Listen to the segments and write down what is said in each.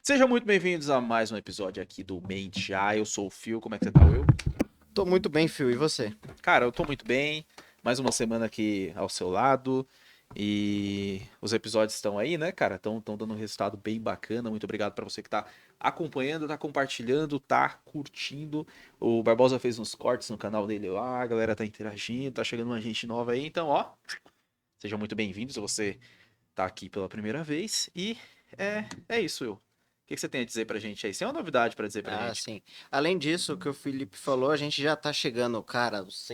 Sejam muito bem-vindos a mais um episódio aqui do Mente A. Eu sou o Fio, como é que você tá, Will? Tô muito bem, Phil. E você? Cara, eu tô muito bem. Mais uma semana aqui ao seu lado. E os episódios estão aí, né, cara? Estão dando um resultado bem bacana. Muito obrigado pra você que tá acompanhando, tá compartilhando, tá curtindo. O Barbosa fez uns cortes no canal dele lá, a galera tá interagindo, tá chegando uma gente nova aí. Então, ó, sejam muito bem-vindos. Você tá aqui pela primeira vez. E é isso, Will. O que você tem a dizer pra gente aí? Você tem uma novidade pra dizer pra Ah, gente? sim. Além disso, o que o Felipe falou, a gente já tá chegando, cara, aos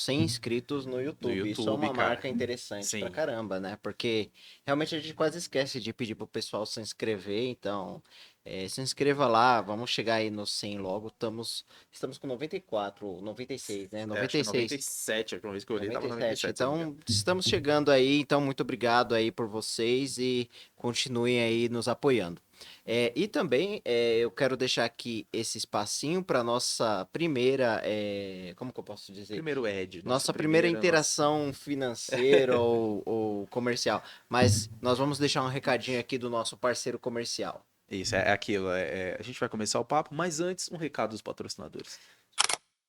100 inscritos no No YouTube. Isso é YouTube, uma cara. marca interessante pra Sim. caramba, né? Porque realmente a gente quase esquece de pedir pro pessoal se inscrever. Então, se inscreva lá. Vamos chegar aí nos 100 logo. Estamos com 94, 96, né? Acho que é 96. 97, a última vez que eu olhei tava 97. 97, se eu não me engano. Então, estamos chegando aí. Então, muito obrigado aí por vocês e continuem aí nos apoiando. E também eu quero deixar aqui esse espacinho para nossa primeira, como que eu posso dizer? Primeiro Ed, nossa Nossa primeira primeira, nossa. interação financeira ou comercial. Mas nós vamos deixar um recadinho aqui do nosso parceiro comercial. Isso, é aquilo. A gente vai começar o papo, mas antes, um recado dos patrocinadores.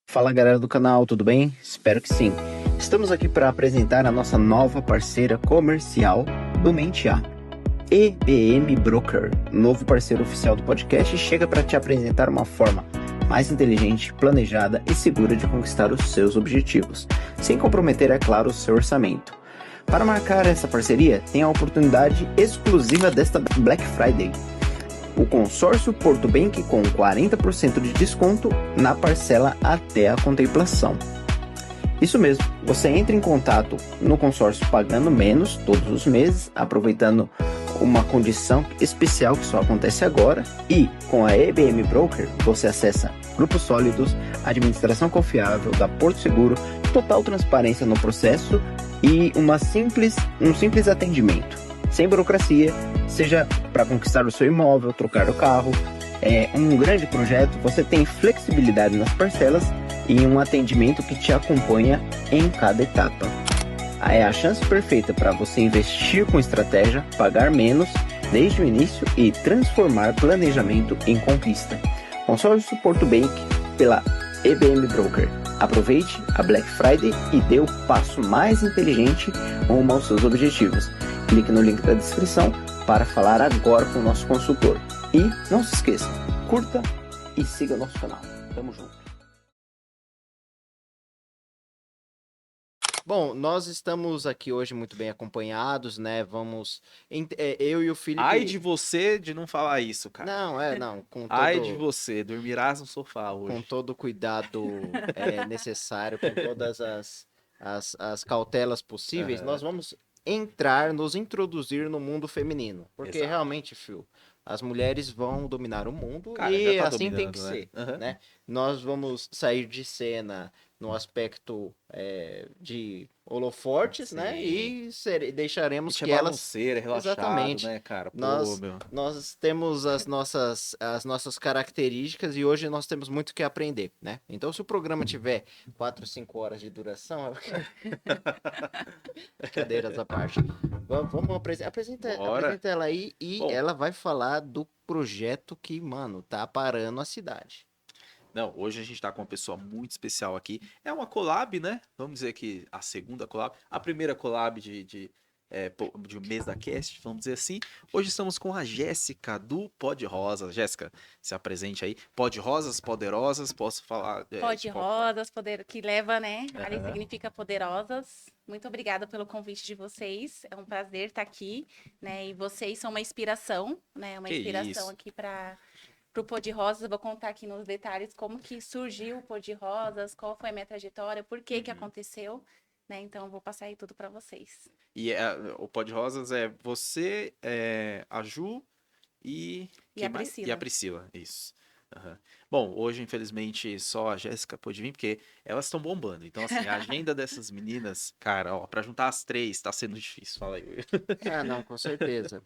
Fala galera do canal, tudo bem? Espero que sim. Estamos aqui para apresentar a nossa nova parceira comercial do Mente A. EBM Broker, novo parceiro oficial do podcast, chega para te apresentar uma forma mais inteligente, planejada e segura de conquistar os seus objetivos, sem comprometer, é claro, o seu orçamento. Para marcar essa parceria, tem a oportunidade exclusiva desta Black Friday. O consórcio Porto Bank com 40% de desconto na parcela até a contemplação. Isso mesmo, você entra em contato no consórcio pagando menos todos os meses, aproveitando uma condição especial que só acontece agora, e com a EBM Broker você acessa grupos sólidos, administração confiável da Porto Seguro, total transparência no processo e um simples atendimento, sem burocracia, seja para conquistar o seu imóvel, trocar o carro, um grande projeto, você tem flexibilidade nas parcelas e um atendimento que te acompanha em cada etapa. É a chance perfeita para você investir com estratégia, pagar menos desde o início e transformar planejamento em conquista. Consórcio Porto Bank pela EBM Broker. Aproveite a Black Friday e dê o passo mais inteligente rumo aos seus objetivos. Clique no link da descrição para falar agora com o nosso consultor. E não se esqueça, curta e siga o nosso canal. Tamo junto. Bom, nós estamos aqui hoje muito bem acompanhados, né? Eu e o Felipe. Ai de você de não falar isso, cara. Não, Ai de você, dormirás no sofá com hoje. todo o cuidado necessário, com todas as cautelas possíveis, Aham, nós vamos nos introduzir no mundo feminino. Porque exato. realmente, Phil, as mulheres vão dominar o mundo Cara, já e tá assim tem que dominando, né? ser, Aham. né? Nós vamos sair de cena no aspecto de holofortes, né? Sim. Deixaremos Gente é que elas. bagunceiro, é relaxado, Exatamente. né, cara? Pô, Nós, meu. nós temos as nossas características e hoje nós temos muito que aprender, né? Então, se o programa tiver 4, 5 horas de duração, brincadeiras à parte. Vamos Bora. apresenta ela aí e Bom, ela vai falar do projeto que, mano, tá parando a cidade. não, hoje a gente tá com uma pessoa muito especial aqui. É uma collab, né? Vamos dizer que a segunda collab. A primeira collab de Mesa Cast, vamos dizer assim. Hoje estamos com a Jéssica do Pod Rosas. Jéssica, se apresente aí. Pod Rosas, Poderosas, posso falar? Pode rosas, poder que leva, né? Ali Aham. significa poderosas. Muito obrigada pelo convite de vocês. É um prazer estar aqui, né? E vocês são uma inspiração, né? Uma Que inspiração isso. aqui para o Pô de Rosas. Eu vou contar aqui nos detalhes como que surgiu o Pô de Rosas, qual foi a minha trajetória, por que que Uhum. aconteceu, né? Então eu vou passar aí tudo para vocês. E o Pod Rosas é você, a Ju e E quem a mais? E a Priscila. Priscila, isso. Aham. Bom, hoje, infelizmente, só a Jéssica pôde vir, porque elas estão bombando. Então, assim, a agenda dessas meninas, cara, ó, pra juntar as três tá sendo difícil. Fala aí. Ah, não, com certeza.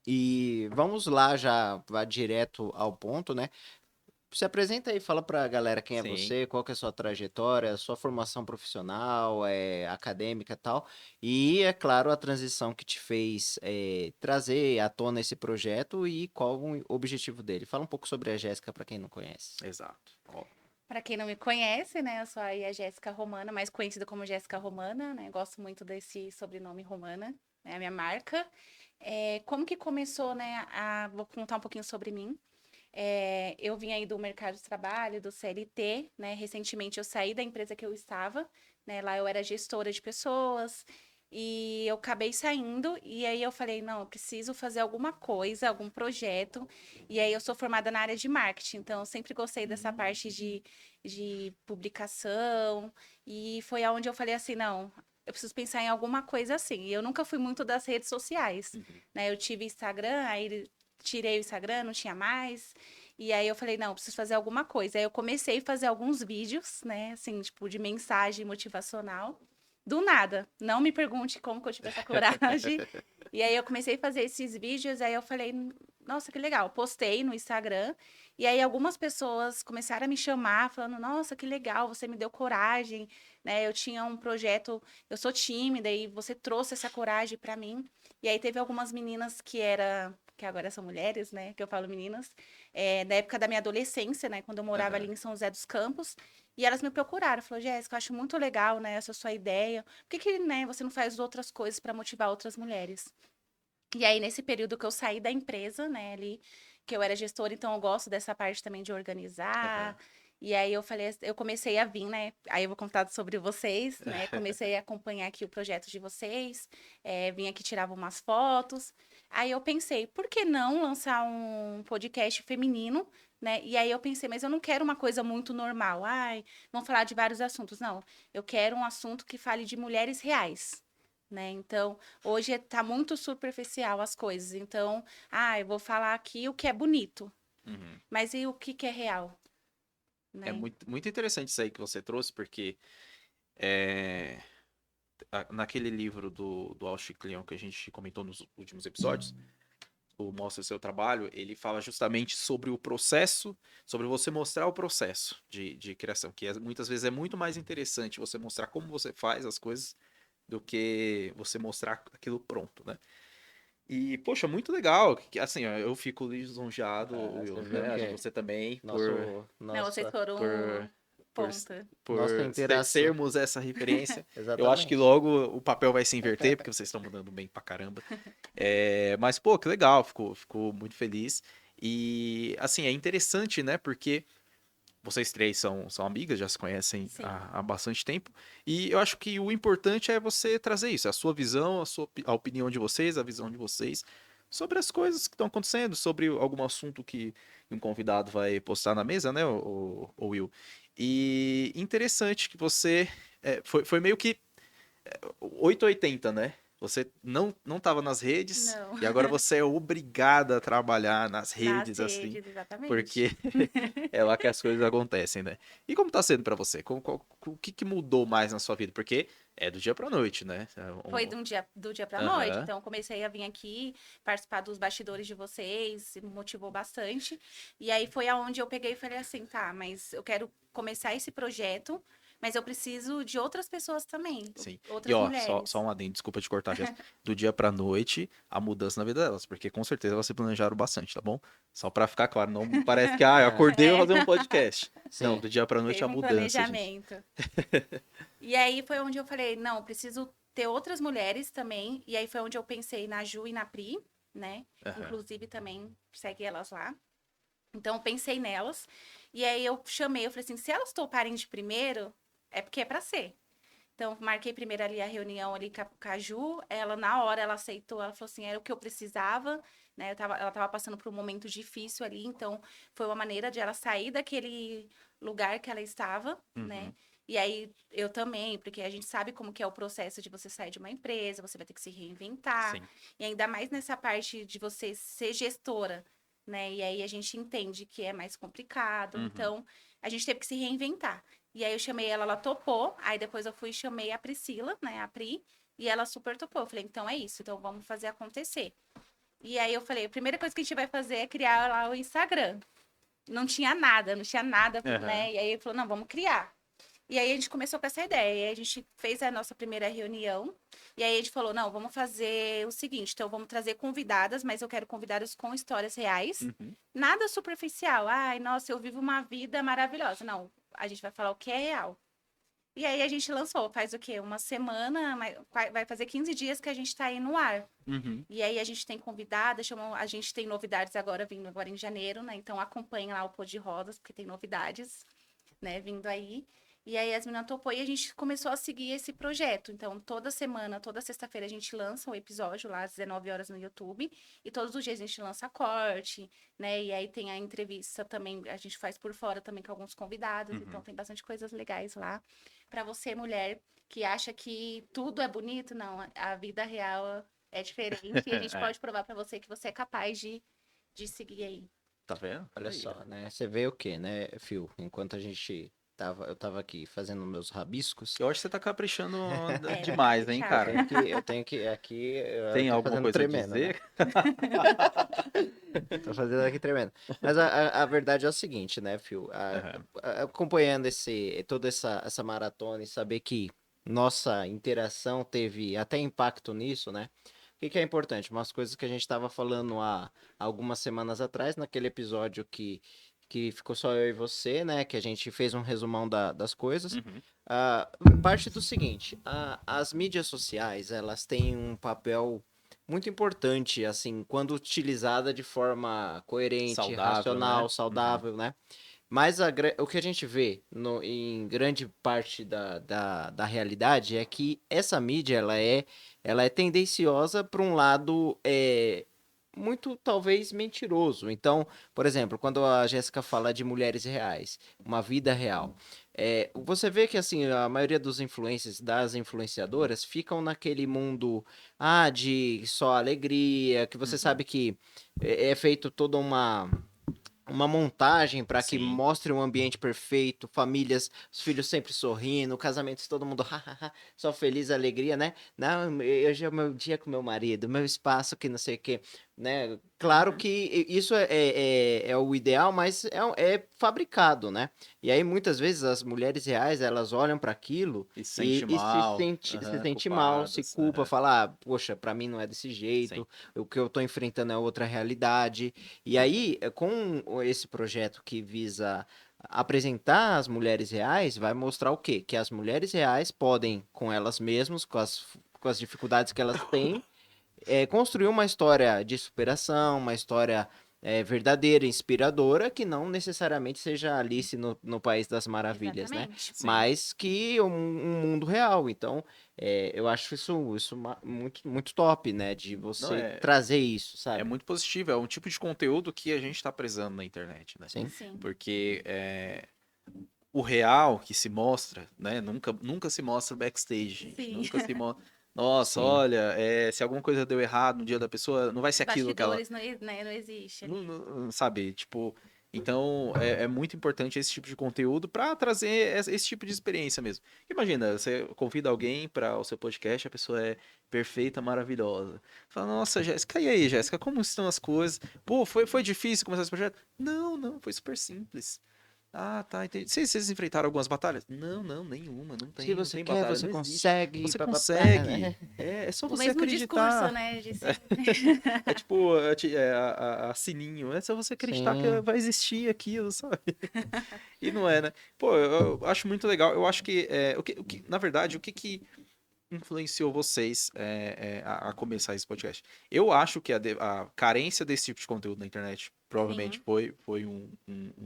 E vamos lá, já vai direto ao ponto, né? se apresenta aí, fala pra galera quem é Sim. você, qual que é a sua trajetória, sua formação profissional, acadêmica e tal. E, é claro, a transição que te fez trazer à tona esse projeto e qual o objetivo dele. Fala um pouco sobre a Jéssica, pra quem não conhece. Exato. Ó, Para quem não me conhece, né, eu sou aí a Jéssica Romana, mais conhecida como Jéssica Romana, né? Gosto muito desse sobrenome Romana, é a minha marca. Como que começou, né? Vou contar um pouquinho sobre mim. Eu vim aí do mercado de trabalho, do CLT, né? Recentemente eu saí da empresa que eu estava, né? Lá eu era gestora de pessoas e eu acabei saindo e aí eu falei, não, eu preciso fazer alguma coisa, algum projeto. E aí eu sou formada na área de marketing, então eu sempre gostei dessa parte de publicação e foi aonde eu falei assim, não, eu preciso pensar em alguma coisa assim. E eu nunca fui muito das redes sociais, né? Eu tive Instagram, aí tirei o Instagram, não tinha mais. E aí eu falei, não, eu preciso fazer alguma coisa. Aí eu comecei a fazer alguns vídeos, né, assim, tipo, de mensagem motivacional. Do nada. Não me pergunte como que eu tive essa coragem. E aí eu comecei a fazer esses vídeos, aí eu falei, nossa, que legal. Postei no Instagram. E aí algumas pessoas começaram a me chamar, falando, nossa, que legal, você me deu coragem, né? Eu tinha um projeto, eu sou tímida e você trouxe essa coragem para mim. E aí teve algumas meninas que agora são mulheres, né? Que eu falo meninas, da época da minha adolescência, né? Quando eu morava ali aham. em São José dos Campos. E elas me procuraram, falou, Jéssica, eu acho muito legal, né, essa sua ideia. Por que, né, você não faz outras coisas para motivar outras mulheres? E aí, nesse período que eu saí da empresa, né, ali, que eu era gestora, então eu gosto dessa parte também de organizar. Aham. E aí eu falei, eu comecei a vir, né? Aí eu vou contar sobre vocês, né? Comecei a acompanhar aqui o projeto de vocês, vim aqui tirava umas fotos. Aí eu pensei, por que não lançar um podcast feminino, né? E aí eu pensei, mas eu não quero uma coisa muito normal. Ai, vamos falar de vários assuntos. Não, eu quero um assunto que fale de mulheres reais. Né? Então, hoje está muito superficial as coisas. Então, eu vou falar aqui o que é bonito, Uhum. mas e o que, que é real? É Né? muito interessante isso aí que você trouxe, porque é, naquele livro do Alchic Leon que a gente comentou nos últimos episódios, o Mostra Seu Trabalho, ele fala justamente sobre o processo, sobre você mostrar o processo de criação, que muitas vezes é muito mais interessante você mostrar como você faz as coisas do que você mostrar aquilo pronto, né? E, poxa, muito legal. Assim, ó, eu fico lisonjeado, Você Will, viu né? que Acho que é você também, nosso, Não, vocês nossa, por, foram por, ponta. por nossa interação. sermos essa referência. Eu acho que Exatamente. logo o papel vai se inverter, porque vocês estão mudando bem pra caramba. Mas, pô, que legal, fico muito feliz. E, assim, é interessante, né? Porque vocês três são amigas, já se conhecem Sim, há bastante tempo. E eu acho que o importante é você trazer isso, a sua visão, a opinião de vocês, a visão de vocês sobre as coisas que estão acontecendo, sobre algum assunto que um convidado vai postar na mesa, né, o Will. E interessante que você. Foi meio que 880, né? Você não estava nas redes não. e agora você é obrigada a trabalhar nas Nas redes, assim, redes, exatamente. porque é lá que as coisas acontecem, né? E como tá sendo pra você? O que mudou mais na sua vida? Porque é do dia pra noite, né? Foi do dia pra noite. Aham, Então, eu comecei a vir aqui participar dos bastidores de vocês, me motivou bastante. E aí foi aonde eu peguei e falei assim, tá, mas eu quero começar esse projeto, mas eu preciso de outras pessoas também, sim. E outras ó, só mulheres. um adendo, desculpa te cortar, Jéssica. Do dia pra noite, a mudança na vida delas, porque com certeza elas se planejaram bastante, tá bom? Só pra ficar claro, não parece que, eu É, acordei e vou É, fazer um podcast. Não, sim. do dia pra noite a teve um mudança, gente. planejamento. E aí foi onde eu falei, não, eu preciso ter outras mulheres também. E aí foi onde eu pensei na Ju e na Pri, né? Aham. Inclusive também segue elas lá. Então eu pensei nelas. E aí eu chamei, eu falei assim, se elas toparem de primeiro, é porque é pra ser. Então, marquei primeiro ali a reunião ali com a Ju. Ela, na hora, ela aceitou. Ela falou assim, era o que eu precisava, né? Ela tava passando por um momento difícil ali. Então, foi uma maneira de ela sair daquele lugar que ela estava, né? Uhum. E aí, eu também, porque a gente sabe como que é o processo de você sair de uma empresa, você vai ter que se reinventar. Sim. E ainda mais nessa parte de você ser gestora, né? E aí, a gente entende que é mais complicado. Uhum. Então, a gente teve que se reinventar. E aí eu chamei ela, ela topou. Aí depois eu fui e chamei a Priscila, né, a Pri, e ela super topou. Eu falei, então é isso, então vamos fazer acontecer. E aí eu falei, a primeira coisa que a gente vai fazer é criar lá o Instagram. não tinha nada, Aham. né? E aí ele falou, não, vamos criar. E aí a gente começou com essa ideia. E aí a gente fez a nossa primeira reunião. E aí a gente falou, não, vamos fazer o seguinte, então vamos trazer convidadas, mas eu quero convidadas com histórias reais. Uhum. Nada superficial. Ai, nossa, eu vivo uma vida maravilhosa. Não, a gente vai falar o que é real. E aí a gente lançou, faz o quê? Uma semana, vai fazer 15 dias que a gente tá aí no ar. Uhum. E aí a gente tem convidadas, a gente tem novidades agora vindo agora em janeiro, né? Então acompanha lá o Pô de Rosas, porque tem novidades, né, vindo aí. E aí as meninas topou e a gente começou a seguir esse projeto. Então, toda semana, toda sexta-feira a gente lança um episódio lá às 19 horas no YouTube. E todos os dias a gente lança corte, né? E aí tem a entrevista também, a gente faz por fora também com alguns convidados. Uhum. Então, tem bastante coisas legais lá. Pra você, mulher, que acha que tudo é bonito, não. A vida real é diferente. E a gente É. pode provar pra você que você é capaz de seguir aí. Tá vendo? Olha Aí, só, ó. né? Você vê o quê, né, Phil? Enquanto eu tava aqui fazendo meus rabiscos. Eu acho que você tá caprichando É, demais, hein, caprichar. cara? Eu tenho que aqui, eu Tem tô alguma fazendo coisa a tremendo, né? dizer? Tô fazendo aqui tremendo. Mas a verdade é o seguinte, né, Phil? Aham. Acompanhando toda essa maratona e saber que nossa interação teve até impacto nisso, né? O que que é importante? Umas coisas que a gente estava falando há algumas semanas atrás, naquele episódio que ficou só eu e você, né? Que a gente fez um resumão das coisas. Uhum. Ah, parte do seguinte, as mídias sociais, elas têm um papel muito importante, assim, quando utilizada de forma coerente, Saudável, racional, né? Uhum. saudável, né? Mas o que a gente vê em grande parte da realidade é que essa mídia, ela é tendenciosa para um lado muito, talvez, mentiroso. Então, por exemplo, quando a Jéssica fala de mulheres reais, uma vida real, você vê que, assim, a maioria dos influencers, das influenciadoras, ficam naquele mundo, de só alegria, que você Uhum. sabe que é feito toda uma montagem para que Sim. mostre um ambiente perfeito, famílias, os filhos sempre sorrindo, casamentos, todo mundo só feliz, alegria, né? Não, hoje é o meu dia com meu marido, meu espaço que não sei o quê, né? Claro Uhum. que isso é o ideal, mas é fabricado, né? E aí muitas vezes as mulheres reais, elas olham para aquilo E se sente e mal. se Aham, sente mal, se culpadas. culpa, Aham. fala, poxa, para mim não é desse Sim. jeito, o que eu tô enfrentando é outra realidade. E aí, com esse projeto que visa apresentar as mulheres reais, vai mostrar o quê? Que as mulheres reais podem, com elas mesmas, com as dificuldades que elas têm, construir uma história de superação, uma história verdadeira, inspiradora, que não necessariamente seja Alice no País das Maravilhas, né? Exatamente. Sim. Mas que um mundo real. Então, eu acho isso muito, muito top, né? De Não, você é, trazer isso, é sabe? muito positivo. É um tipo de conteúdo que a gente tá precisando na internet, né? Sim. Sim. Porque o real que se mostra, né? Nunca se mostra backstage, gente. Sim. Nunca se mostra. Nossa, Sim. olha, se alguma coisa deu errado no dia da pessoa, não vai ser Os aquilo que ela. bastidores né, não existe Não, ali. sabe, tipo. Então, é muito importante esse tipo de conteúdo para trazer esse tipo de experiência mesmo. Imagina, você convida alguém para o seu podcast, a pessoa é perfeita, maravilhosa. Fala, nossa, Jéssica, e aí, Jéssica, como estão as coisas? Pô, foi difícil começar esse projeto? Não, não, foi super simples. Ah, tá, entendi. Vocês enfrentaram algumas batalhas? Não, não, nenhuma, não Se tem, não você tem quer, batalha, você não existe. consegue. Você Papapá, consegue. né? É só O você mesmo discurso, acreditar. né, de sempre. É tipo a Sininho, é só você acreditar que Sim. vai existir aquilo, sabe? E não é, né? Pô, eu acho muito legal. Eu acho que, na verdade, o que que influenciou vocês a começar esse podcast? Eu acho que a carência desse tipo de conteúdo na internet provavelmente Sim. foi um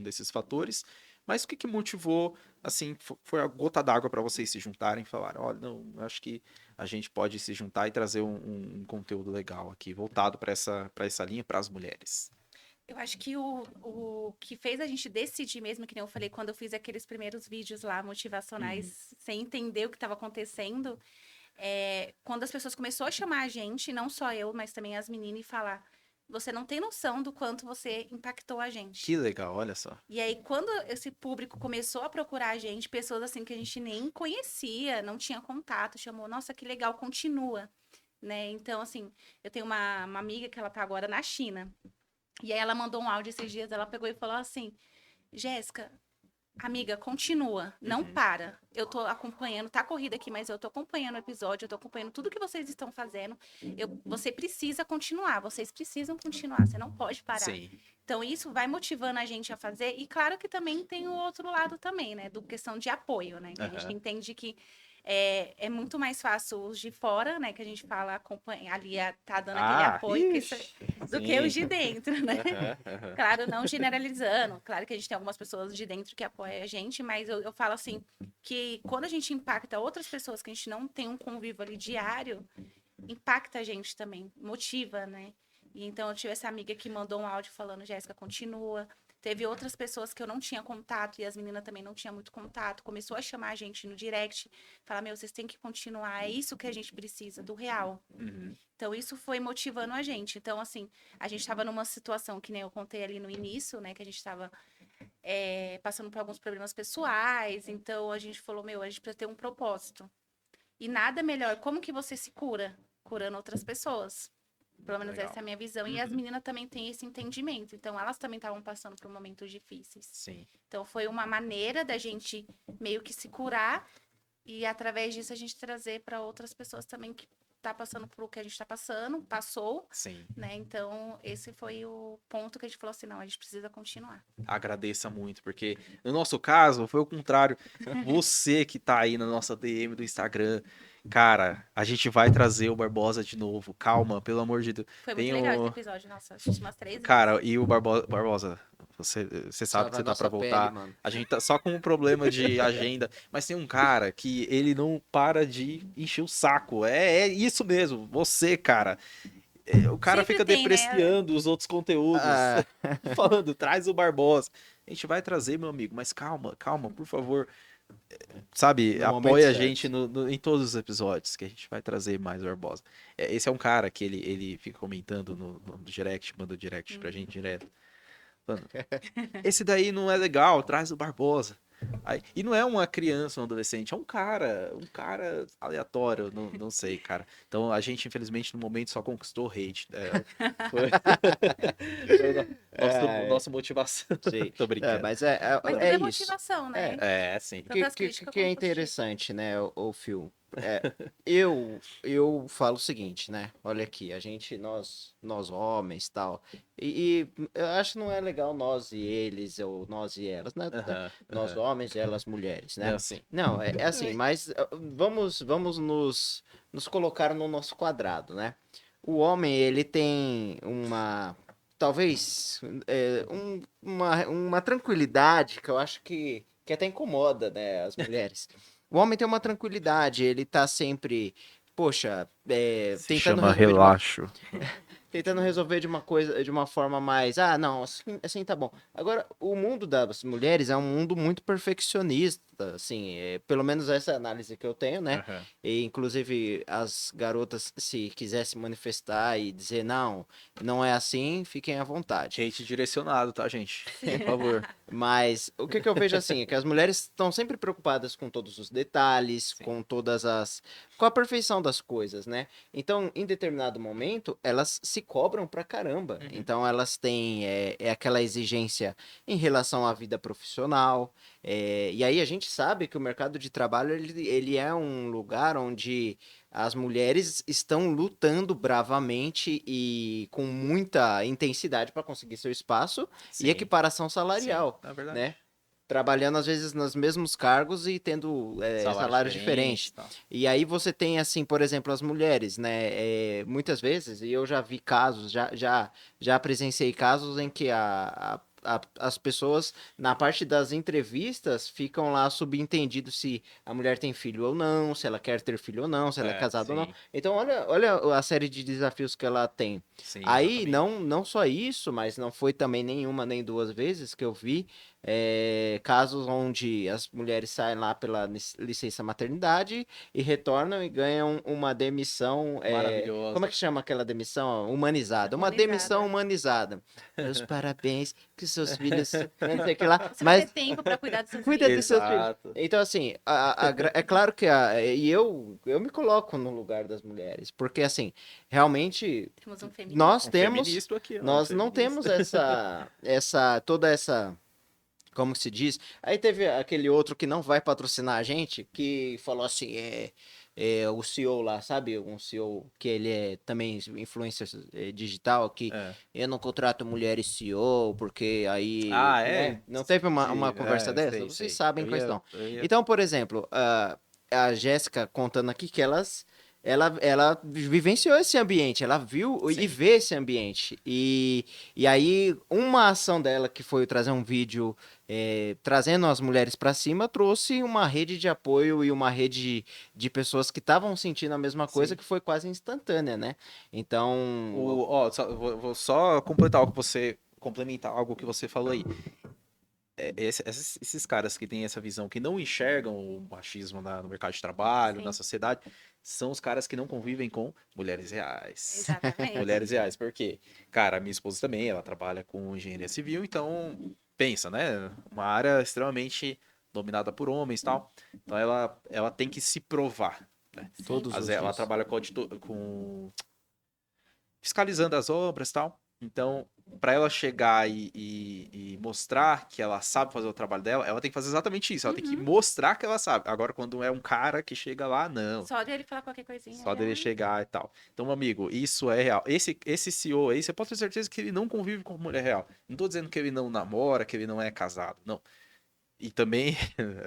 desses fatores. Mas o que que motivou, assim, foi a gota d'água para vocês se juntarem e falarem, olha, não, eu acho que a gente pode se juntar e trazer um conteúdo legal aqui, voltado para essa linha, para as mulheres. Eu acho que o que fez a gente decidir mesmo, que nem eu falei, quando eu fiz aqueles primeiros vídeos lá, Uhum. motivacionais, sem entender o que estava acontecendo, quando as pessoas começaram a chamar a gente, não só eu, mas também as meninas, e falar, você não tem noção do quanto você impactou a gente. Que legal, olha só. E aí, quando esse público começou a procurar a gente, pessoas assim que a gente nem conhecia, não tinha contato, chamou, nossa, que legal, continua, né? Então, assim, eu tenho uma amiga que ela tá agora na China. E aí ela mandou um áudio esses dias, ela pegou e falou assim, Jéssica, amiga, continua, não para. Eu tô acompanhando, tá corrida aqui, mas eu tô acompanhando o episódio, eu tô acompanhando tudo que vocês estão fazendo. Você precisa continuar, vocês precisam continuar, você não pode parar. Sim. Então, isso vai motivando a gente a fazer. E claro que também tem o outro lado também, né? Do questão de apoio, né? Que a gente entende que é muito mais fácil os de fora, né? Que a gente fala, acompanha, ali tá dando aquele apoio do que os de dentro, né? Claro, não generalizando. Claro que a gente tem algumas pessoas de dentro que apoiam a gente, mas eu falo assim, que quando a gente impacta outras pessoas que a gente não tem um convívio ali diário, impacta a gente também, motiva, né? E então eu tive essa amiga que mandou um áudio falando, Jéssica, continua. Teve outras pessoas que eu não tinha contato e as meninas também não tinham muito contato. Começou a chamar a gente no direct, falar, meu, vocês têm que continuar, é isso que a gente precisa, do real. Então, isso foi motivando a gente. Então, assim, a gente estava numa situação que nem eu contei ali no início, né? Que a gente estava passando por alguns problemas pessoais. Então, a gente falou, meu, a gente precisa ter um propósito. E nada melhor, como que você se cura? Curando outras pessoas. Pelo menos essa é a minha visão. E as meninas também têm esse entendimento. Então, elas também estavam passando por momentos difíceis. Sim. Então, foi uma maneira da gente meio que se curar. E, através disso, a gente trazer para outras pessoas também que tá passando por o que a gente tá passando. Passou. Sim. Né? Então, esse foi o ponto que a gente falou assim, não, a gente precisa continuar. Agradeça muito, porque no nosso caso foi o contrário. Você que tá aí na nossa DM do Instagram, cara, a gente vai trazer o Barbosa de novo. Calma, pelo amor de Deus. Foi muito legal esse episódio, nossa, assisti umas 3 vezes. Cara, e o Barbosa, você sabe que você tá pra voltar. Pele, a gente tá só com um problema de agenda, mas tem um cara que ele não para de encher o saco. É isso mesmo, você, cara. O cara Sempre fica tem, depreciando os outros conteúdos, falando, traz o Barbosa. A gente vai trazer, meu amigo, mas calma, por favor. Sabe, No momento apoia a certo. gente em todos os episódios, que a gente vai trazer mais o Barbosa. Esse é um cara que ele fica comentando no direct, manda direct pra gente direto. Falando, esse daí não é legal, traz o Barbosa. E não é uma criança, um adolescente, é um cara aleatório, não sei, cara. Então a gente, infelizmente, no momento só conquistou o hate. Foi nossa motivação. Sim. Tô brincando. Mas Mas tudo é isso. motivação, né? Sim. Tanto as Que críticas é quanto os interessante, né, o Phil? Eu falo o seguinte, né? Olha aqui, nós homens tal. E eu acho que não é legal nós e eles, ou nós e elas, né? Nós homens e elas mulheres, né? Assim. Não, é assim, mas vamos nos colocar no nosso quadrado, né? O homem, ele tem talvez, uma tranquilidade que eu acho que até incomoda, né, as mulheres. O homem tem uma tranquilidade, ele tá sempre, poxa, tentando relaxo. tentando resolver de uma forma mais, não, assim tá bom. Agora, o mundo das mulheres é um mundo muito perfeccionista, assim, pelo menos essa é a análise que eu tenho, né? E, inclusive, as garotas, se quisessem manifestar e dizer, não é assim, fiquem à vontade. Hate direcionado, tá, gente? Por favor. Mas o que eu vejo assim é que as mulheres estão sempre preocupadas com todos os detalhes, com a perfeição das coisas, né? Então, em determinado momento, elas se cobram pra caramba. Então, elas têm aquela exigência em relação à vida profissional. E aí a gente sabe que o mercado de trabalho ele é um lugar onde as mulheres estão lutando bravamente e com muita intensidade para conseguir seu espaço e equiparação salarial, é verdade. né? Trabalhando às vezes nos mesmos cargos e tendo salários diferentes. E aí você tem assim, por exemplo, as mulheres, né? Muitas vezes, e eu já vi casos, já presenciei casos em que as pessoas, na parte das entrevistas, ficam lá subentendido se a mulher tem filho ou não, se ela quer ter filho ou não, se ela é casada ou não. Então, olha a série de desafios que ela tem. Sim, aí, não só isso, mas não foi também nenhuma nem duas vezes que eu vi casos onde as mulheres saem lá pela licença maternidade e retornam e ganham uma demissão. Como é que chama aquela demissão? Humanizada. Uma demissão humanizada. Meus parabéns, que seus filhos. Não sei o que lá. Você Mas vai ter tempo para cuidar dos seus cuida filhos. dos seus filhos. Exato. Então, assim, é claro que e eu me coloco no lugar das mulheres, porque, assim, realmente Temos um feminista. nós Um temos, feminista aqui, ó, um nós não feminista. temos toda essa, como que se diz? Aí teve aquele outro que não vai patrocinar a gente, que falou assim, o CEO lá, sabe? Um CEO que ele é também influencer digital, que É. eu não contrato mulheres CEO, porque aí, Ah, né? Não teve uma Sim, conversa dessa? sei, Vocês sei. sabem quais estão. Então, por exemplo, a Jéssica contando aqui que ela vivenciou esse ambiente, ela viu e Sim. vê esse ambiente. E aí, uma ação dela, que foi trazer um vídeo trazendo as mulheres para cima, trouxe uma rede de apoio e uma rede de pessoas que estavam sentindo a mesma coisa, Sim. que foi quase instantânea, né? Então, Vou só completar complementar algo que você falou aí. Esses caras que têm essa visão, que não enxergam o machismo no mercado de trabalho, Sim. na sociedade, são os caras que não convivem com mulheres reais. Exatamente. Mulheres reais, por quê? Cara, a minha esposa também, ela trabalha com engenharia civil, então, pensa, né? Uma área extremamente dominada por homens e tal. Então ela tem que se provar, né? Sim. todos os Ela dias. trabalha com fiscalizando as obras e tal. Então, para ela chegar e mostrar que ela sabe fazer o trabalho dela, ela tem que fazer exatamente isso. Ela tem que mostrar que ela sabe. Agora, quando é um cara que chega lá, não. Só dele falar qualquer coisinha. Só dele chegar e tal. Então, meu amigo, isso é real. Esse CEO aí, você pode ter certeza que ele não convive com mulher real. Não tô dizendo que ele não namora, que ele não é casado. Não. E também,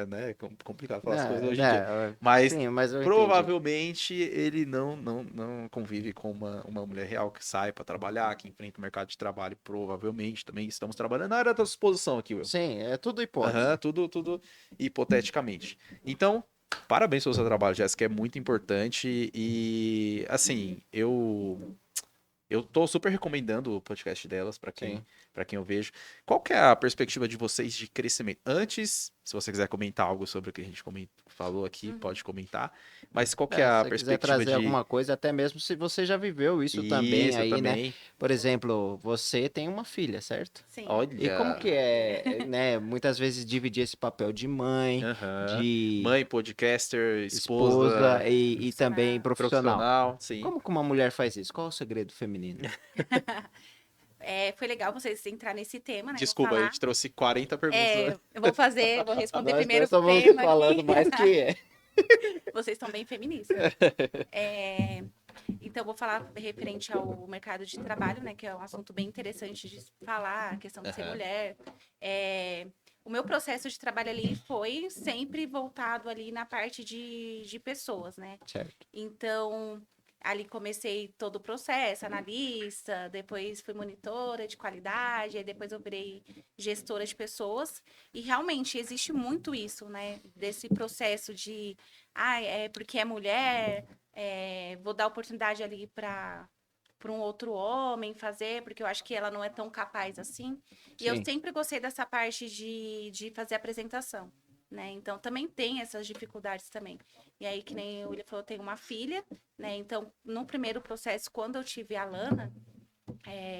né, é complicado falar as coisas hoje em dia. Mas sim, mas eu entendi. provavelmente ele não convive com uma mulher real que sai para trabalhar, que enfrenta o mercado de trabalho. Provavelmente também estamos trabalhando na área da suposição aqui, Will. Sim, é tudo hipótese. Aham, tudo hipoteticamente. Então, parabéns pelo seu trabalho, Jéssica, é muito importante. E, assim, eu tô super recomendando o podcast delas para Sim. quem eu vejo. Qual que é a perspectiva de vocês de crescimento? Antes, se você quiser comentar algo sobre o que a gente falou aqui, pode comentar. Mas qual que é a Se você quiser perspectiva trazer alguma coisa, até mesmo se você já viveu isso também Isso, aí, né? também. Por exemplo, você tem uma filha, certo? Sim. Olha. E como que é, né? Muitas vezes dividir esse papel de mãe, Aham. de Mãe, podcaster, esposa esposa, e também profissional. profissional, sim. Como que uma mulher faz isso? Qual é o segredo feminino? Foi legal vocês entrar nesse tema, né? Desculpa, Vou a falar. gente trouxe 40 perguntas. Eu vou responder primeiro Nós o estamos tema falando aqui. mais que Vocês estão bem feministas. Então, vou falar referente ao mercado de trabalho, né? Que é um assunto bem interessante de falar, a questão de ser Aham. mulher. O meu processo de trabalho ali foi sempre voltado ali na parte de pessoas, né? Certo. Então, ali comecei todo o processo, analista, depois fui monitora de qualidade, aí depois eu virei gestora de pessoas. E realmente existe muito isso, né? Desse processo de, porque é mulher, vou dar oportunidade ali para um outro homem fazer, porque eu acho que ela não é tão capaz assim. E eu Sim. sempre gostei dessa parte de fazer apresentação, né? Então, também tem essas dificuldades também. E aí, que nem o William falou, eu tenho uma filha, né? Então, no primeiro processo, quando eu tive a Lana,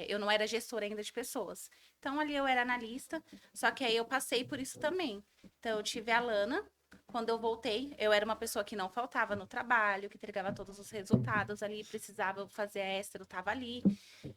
eu não era gestora ainda de pessoas. Então, ali eu era analista, só que aí eu passei por isso também. Então, eu tive a Lana. Quando eu voltei, eu era uma pessoa que não faltava no trabalho, que entregava todos os resultados ali, precisava fazer extra, eu estava ali.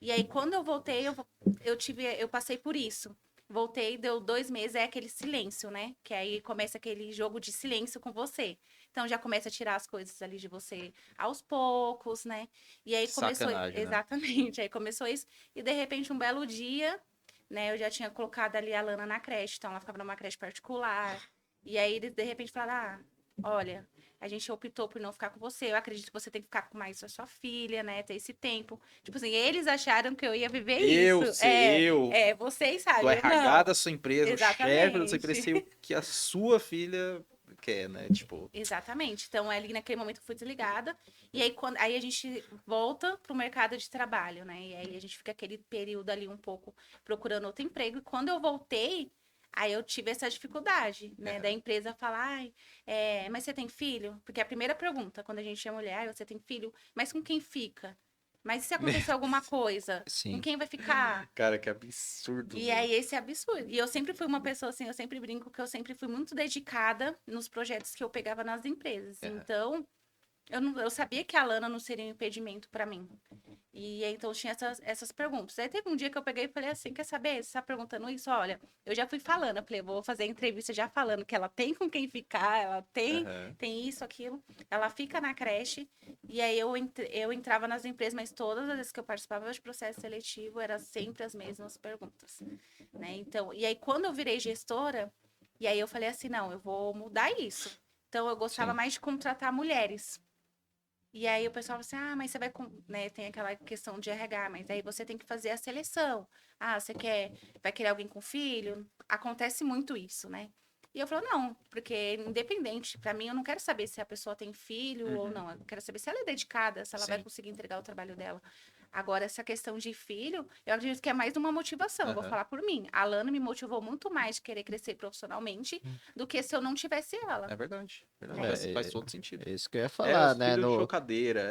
E aí, quando eu voltei, eu passei por isso. Voltei, deu 2 meses, é aquele silêncio, né? Que aí começa aquele jogo de silêncio com você. Então, já começa a tirar as coisas ali de você aos poucos, né? E aí começou... Sacanagem, né? Exatamente, aí começou isso. E, de repente, um belo dia, né? Eu já tinha colocado ali a Lana na creche, então ela ficava numa creche particular. E aí eles, de repente, falaram, olha, a gente optou por não ficar com você, eu acredito que você tem que ficar com mais a sua filha, né, ter esse tempo. Tipo assim, eles acharam que eu ia viver isso. Vocês sabem, Do eu RH não. da sua empresa, o chefe da sua empresa, sei o que a sua filha quer, né, tipo... Exatamente. Então, ali naquele momento eu fui desligada. E aí, aí a gente volta pro mercado de trabalho, né? E aí a gente fica aquele período ali um pouco procurando outro emprego. E quando eu voltei, Aí eu tive essa dificuldade, né? Da empresa falar, ai, mas você tem filho? Porque a primeira pergunta, quando a gente é mulher, "Ai, você tem filho? Mas com quem fica? Mas e se acontecer alguma coisa? Com Sim. quem vai ficar?" Cara, que absurdo, E velho. aí, esse é absurdo. E eu sempre fui uma pessoa assim, eu sempre brinco que eu sempre fui muito dedicada nos projetos que eu pegava nas empresas. Aham. Então, eu sabia que a Lana não seria um impedimento para mim. E aí, então tinha essas perguntas. Aí teve um dia que eu peguei e falei assim: quer saber? Você tá perguntando isso? Olha, eu já fui falando. Eu falei, eu vou fazer a entrevista já falando que ela tem com quem ficar, ela Aham. tem isso, aquilo. Ela fica na creche. E aí eu entrava nas empresas, mas todas as vezes que eu participava de processo seletivo, era sempre as mesmas perguntas. Né? Então, e aí, quando eu virei gestora, e aí eu falei assim: não, eu vou mudar isso. Então, eu gostava Sim. mais de contratar mulheres. E aí o pessoal fala assim, mas você vai, né, tem aquela questão de RH, mas aí você tem que fazer a seleção. Você vai querer alguém com filho? Acontece muito isso, né? E eu falo, não, porque independente, pra mim eu não quero saber se a pessoa tem filho ou Uhum. não, eu quero saber se ela é dedicada, se ela vai Sim. conseguir entregar o trabalho dela. Agora, essa questão de filho, eu acredito que é mais uma motivação, eu vou Aham. falar por mim. A Lana me motivou muito mais de querer crescer profissionalmente do que se eu não tivesse ela. É verdade. Verdade. Né? Faz todo sentido. É isso que eu ia É falar, os né? filhos de No, chocadeira.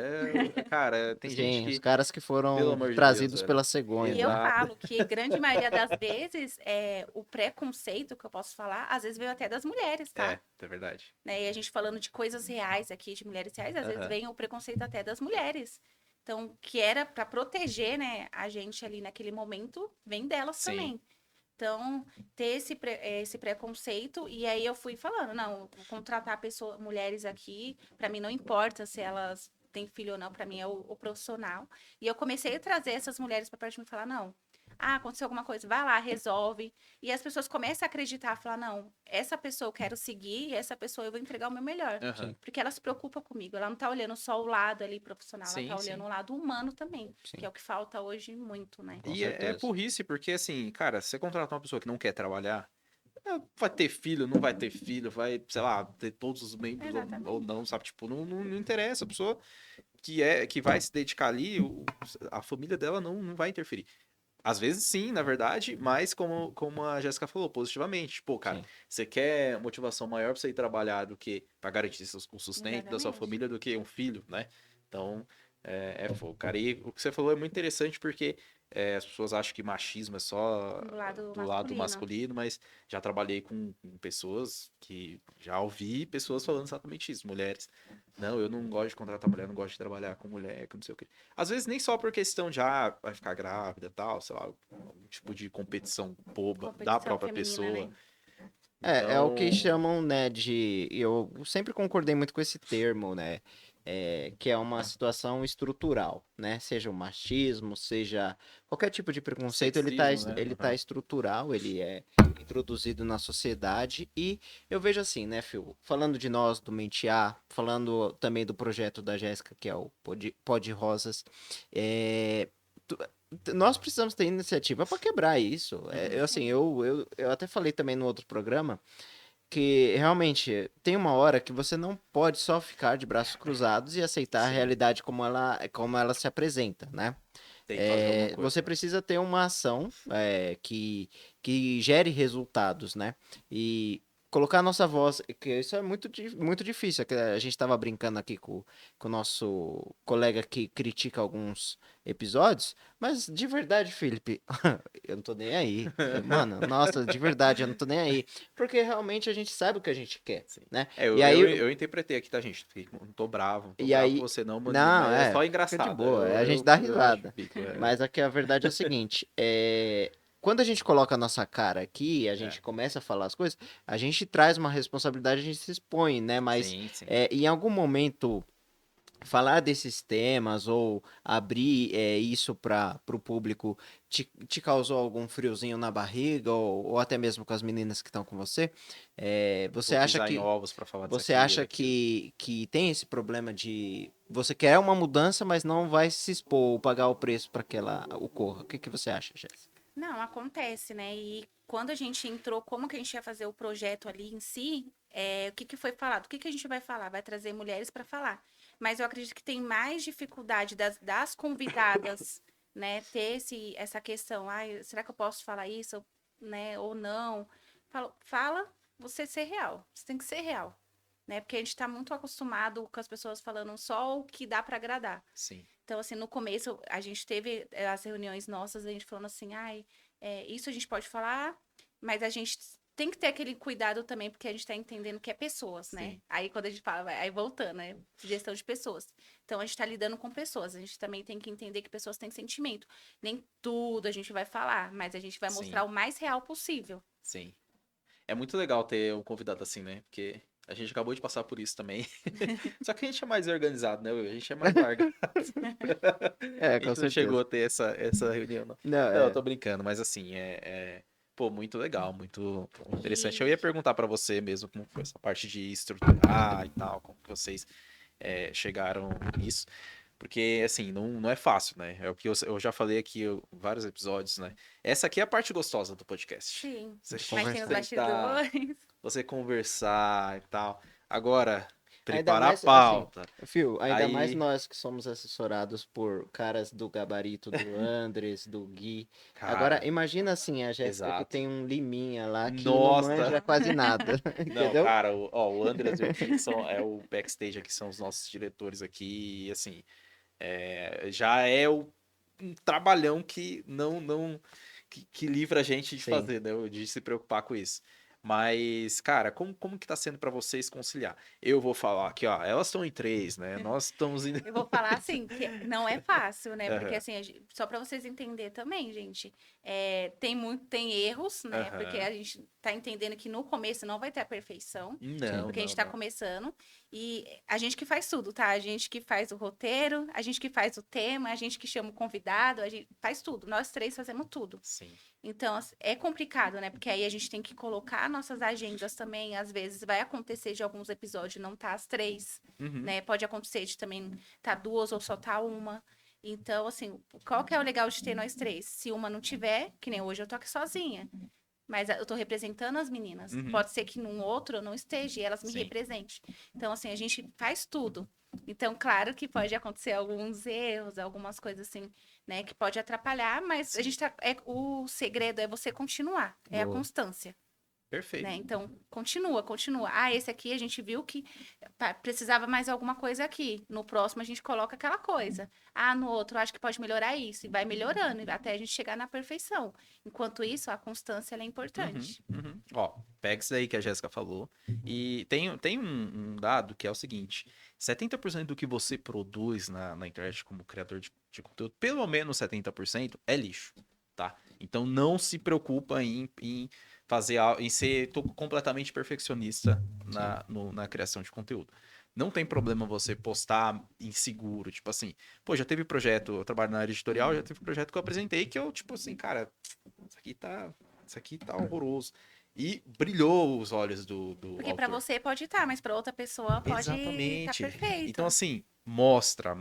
Cara, tem gente sim, os que, caras que pelo foram amor de Deus, trazidos velho. pela cegonha, E eu né? Exato. falo que grande maioria das vezes o preconceito que eu posso falar, às vezes veio até das mulheres, tá? É verdade. Né? E a gente falando de coisas reais aqui, de mulheres reais, às vezes Aham. vem o preconceito até das mulheres. Então, que era para proteger, né, a gente ali naquele momento, vem delas Sim. também. Então, ter esse preconceito, e aí eu fui falando, não, vou contratar mulheres aqui, para mim não importa se elas têm filho ou não, para mim é o profissional. E eu comecei a trazer essas mulheres para perto de mim e falar, não, aconteceu alguma coisa, vai lá, resolve. E as pessoas começam a acreditar, falar, não, essa pessoa eu quero seguir, e essa pessoa eu vou entregar o meu melhor. Aham. Sim, Porque ela se preocupa comigo, ela não tá olhando só o lado ali profissional, ela tá Sim, olhando sim. o lado humano também, que sim, é o que falta hoje muito, né? com E é certeza. burrice, porque assim, cara, se você contratar uma pessoa que não quer trabalhar, vai ter filho, não vai ter filho, vai, sei lá, ter todos os membros ou Exatamente. não, sabe? Tipo, não interessa. A pessoa que vai se dedicar ali, a família dela não vai interferir. Às vezes sim, na verdade, mas como a Jéssica falou, positivamente. Pô, cara, Sim. você quer motivação maior pra você ir trabalhar do que pra garantir o sustento da sua Exatamente. família do que um filho, né? Então, é fogo, cara. E o que você falou é muito interessante porque as pessoas acham que machismo é só Do lado do lado masculino. masculino, mas já trabalhei com pessoas que já ouvi pessoas falando exatamente isso, mulheres. Não, eu não gosto de contratar mulher, não gosto de trabalhar com mulher, que não sei o quê. Às vezes nem só por questão de vai ficar grávida e tal, sei lá, um tipo de competição boba da Competição própria feminina, pessoa. né? É o que Então, chamam, né, de. Eu sempre concordei muito com esse termo, né? Que é uma situação estrutural, né? Seja o machismo, seja qualquer tipo de preconceito, sexismo, né? ele tá Aham. estrutural, ele é introduzido na sociedade. E eu vejo assim, né, Phil? Falando de nós, do Mentiá, falando também do projeto da Jéssica, que é o Pod Rosas, é, nós precisamos ter iniciativa para quebrar isso. Uhum. Assim, Sim, eu até falei também no outro programa que realmente tem uma hora que você não pode só ficar de braços cruzados e aceitar a Sim, realidade como ela se apresenta, né? tem que fazer alguma Você coisa. precisa ter uma ação que gere resultados, né? E colocar a nossa voz, que isso é muito difícil. Que a gente estava brincando aqui com o nosso colega que critica alguns episódios, mas de verdade, Felipe, eu não tô nem aí. Mano, nossa, de verdade, eu não tô nem aí. Porque realmente a gente sabe o que a gente quer, Sim. né? Eu, E eu, aí, eu interpretei aqui, tá, gente? Não tô bravo, não tô e bravo com aí, você não, maninho, não, mas é só fica de engraçado. boa, a gente Eu, dá eu, eu acho que risada. fico. Mas aqui a verdade é o seguinte, quando a gente coloca a nossa cara aqui, a É. gente começa a falar as coisas, a gente traz uma responsabilidade, a gente se expõe, né? Mas Sim, sim. em algum momento falar desses temas ou abrir isso para o público te causou algum friozinho na barriga ou até mesmo com as meninas que estão com você? Você Vou acha pisar em que ovos pra falar disso você aqui, acha daquilo. que tem esse problema de você quer uma mudança, mas não vai se expor ou pagar o preço para que ela ocorra? O que você acha, Jéssica? não, acontece, né? E quando a gente entrou, como que a gente ia fazer o projeto ali em si, o que que foi falado? O que que a gente vai falar? Vai trazer mulheres para falar. Mas eu acredito que tem mais dificuldade das convidadas, né? Ter essa questão, ai, será que eu posso falar isso, né? Ou não? fala você ser real. Você tem que ser real. Né? Porque a gente tá muito acostumado com as pessoas falando só o que dá para agradar. Sim. Então, assim, no começo, a gente teve as reuniões nossas, a gente falando assim, ai, isso a gente pode falar, mas a gente tem que ter aquele cuidado também, porque a gente tá entendendo que é pessoas, né? Sim. Aí, quando a gente fala, aí voltando, né? Gestão de pessoas. Então, a gente tá lidando com pessoas. A gente também tem que entender que pessoas têm sentimento. Nem tudo a gente vai falar, mas a gente vai Sim. mostrar o mais real possível. Sim. É muito legal ter um convidado assim, né? Porque a gente acabou de passar por isso também. Só que a gente é mais organizado, né, Will? A gente é mais largado. É, A com gente não chegou certeza. a ter essa reunião, não. Não, Não, eu é. tô brincando, mas assim, pô, muito legal, muito interessante. Eu E ia perguntar pra você mesmo como foi essa parte de estruturar e tal, como que vocês chegaram nisso. Porque, assim, não é fácil, né? É o que eu já falei aqui em vários episódios, né? Essa aqui é a parte gostosa do podcast. sim, Você mas tem os sentar, bastidores. você conversar e tal. Agora, Ainda preparar a mais, assim, pauta. Fio, ainda mais Aí, nós que somos assessorados por caras do gabarito do Andres, do Gui. Agora, cara, imagina assim, a Jéssica que exato. tem um liminha lá que não Nossa! manja quase nada, Não, entendeu? cara, o Andreas e o Gui é o backstage aqui, são os nossos diretores aqui, e assim, já é um trabalhão que que livra a gente de Sim. fazer, né? De se preocupar com isso. Mas, cara, como que tá sendo pra vocês conciliar? Eu vou falar aqui, ó, elas estão em três, né? Nós estamos em. Eu vou falar assim, que não é fácil, né? Porque Aham, assim, só para vocês entenderem também, gente, tem erros, né? Porque aham. a gente tá entendendo que no começo não vai ter a perfeição, Sim. Não, porque a gente não, tá não. começando. E a gente que faz tudo, tá? A gente que faz o roteiro, a gente que faz o tema, a gente que chama o convidado, a gente faz tudo. Nós três fazemos tudo. Sim. Então, é complicado, né? Porque aí a gente tem que colocar nossas agendas também. Às vezes vai acontecer de alguns episódios não tá às três, Uhum. né? Pode acontecer de também tá duas ou só tá uma. Então, assim, qual que é o legal de ter nós três? Se uma não tiver, que nem hoje eu tô aqui sozinha. Mas eu tô representando as meninas. Uhum. Pode ser que num outro eu não esteja e elas me Sim. representem. Então, assim, a gente faz tudo. Então, claro que pode acontecer alguns erros, algumas coisas assim, né, que pode atrapalhar, mas a Sim. gente o segredo é você continuar, é a Boa. constância, né? Perfeito. Então, continua. Ah, esse aqui a gente viu que precisava mais alguma coisa aqui. No próximo a gente coloca aquela coisa. Ah, no outro acho que pode melhorar isso. E vai melhorando até a gente chegar na perfeição. Enquanto isso, a constância ela é Uhum, importante. uhum. Ó, pega isso daí que a Jéssica falou. E tem um dado que é o seguinte: 70% do que você produz na internet como criador de conteúdo, pelo menos 70% é lixo, tá? Então não se preocupa em fazer em ser completamente perfeccionista Sim. na criação de conteúdo. Não tem problema você postar inseguro, tipo assim, pô, já teve projeto, eu trabalho na área editorial, já teve projeto que eu apresentei que eu, tipo assim, cara, isso aqui tá horroroso. E brilhou os olhos do Porque para autor. você pode estar, mas para outra pessoa pode estar Exatamente. Então, perfeito. assim, mostra.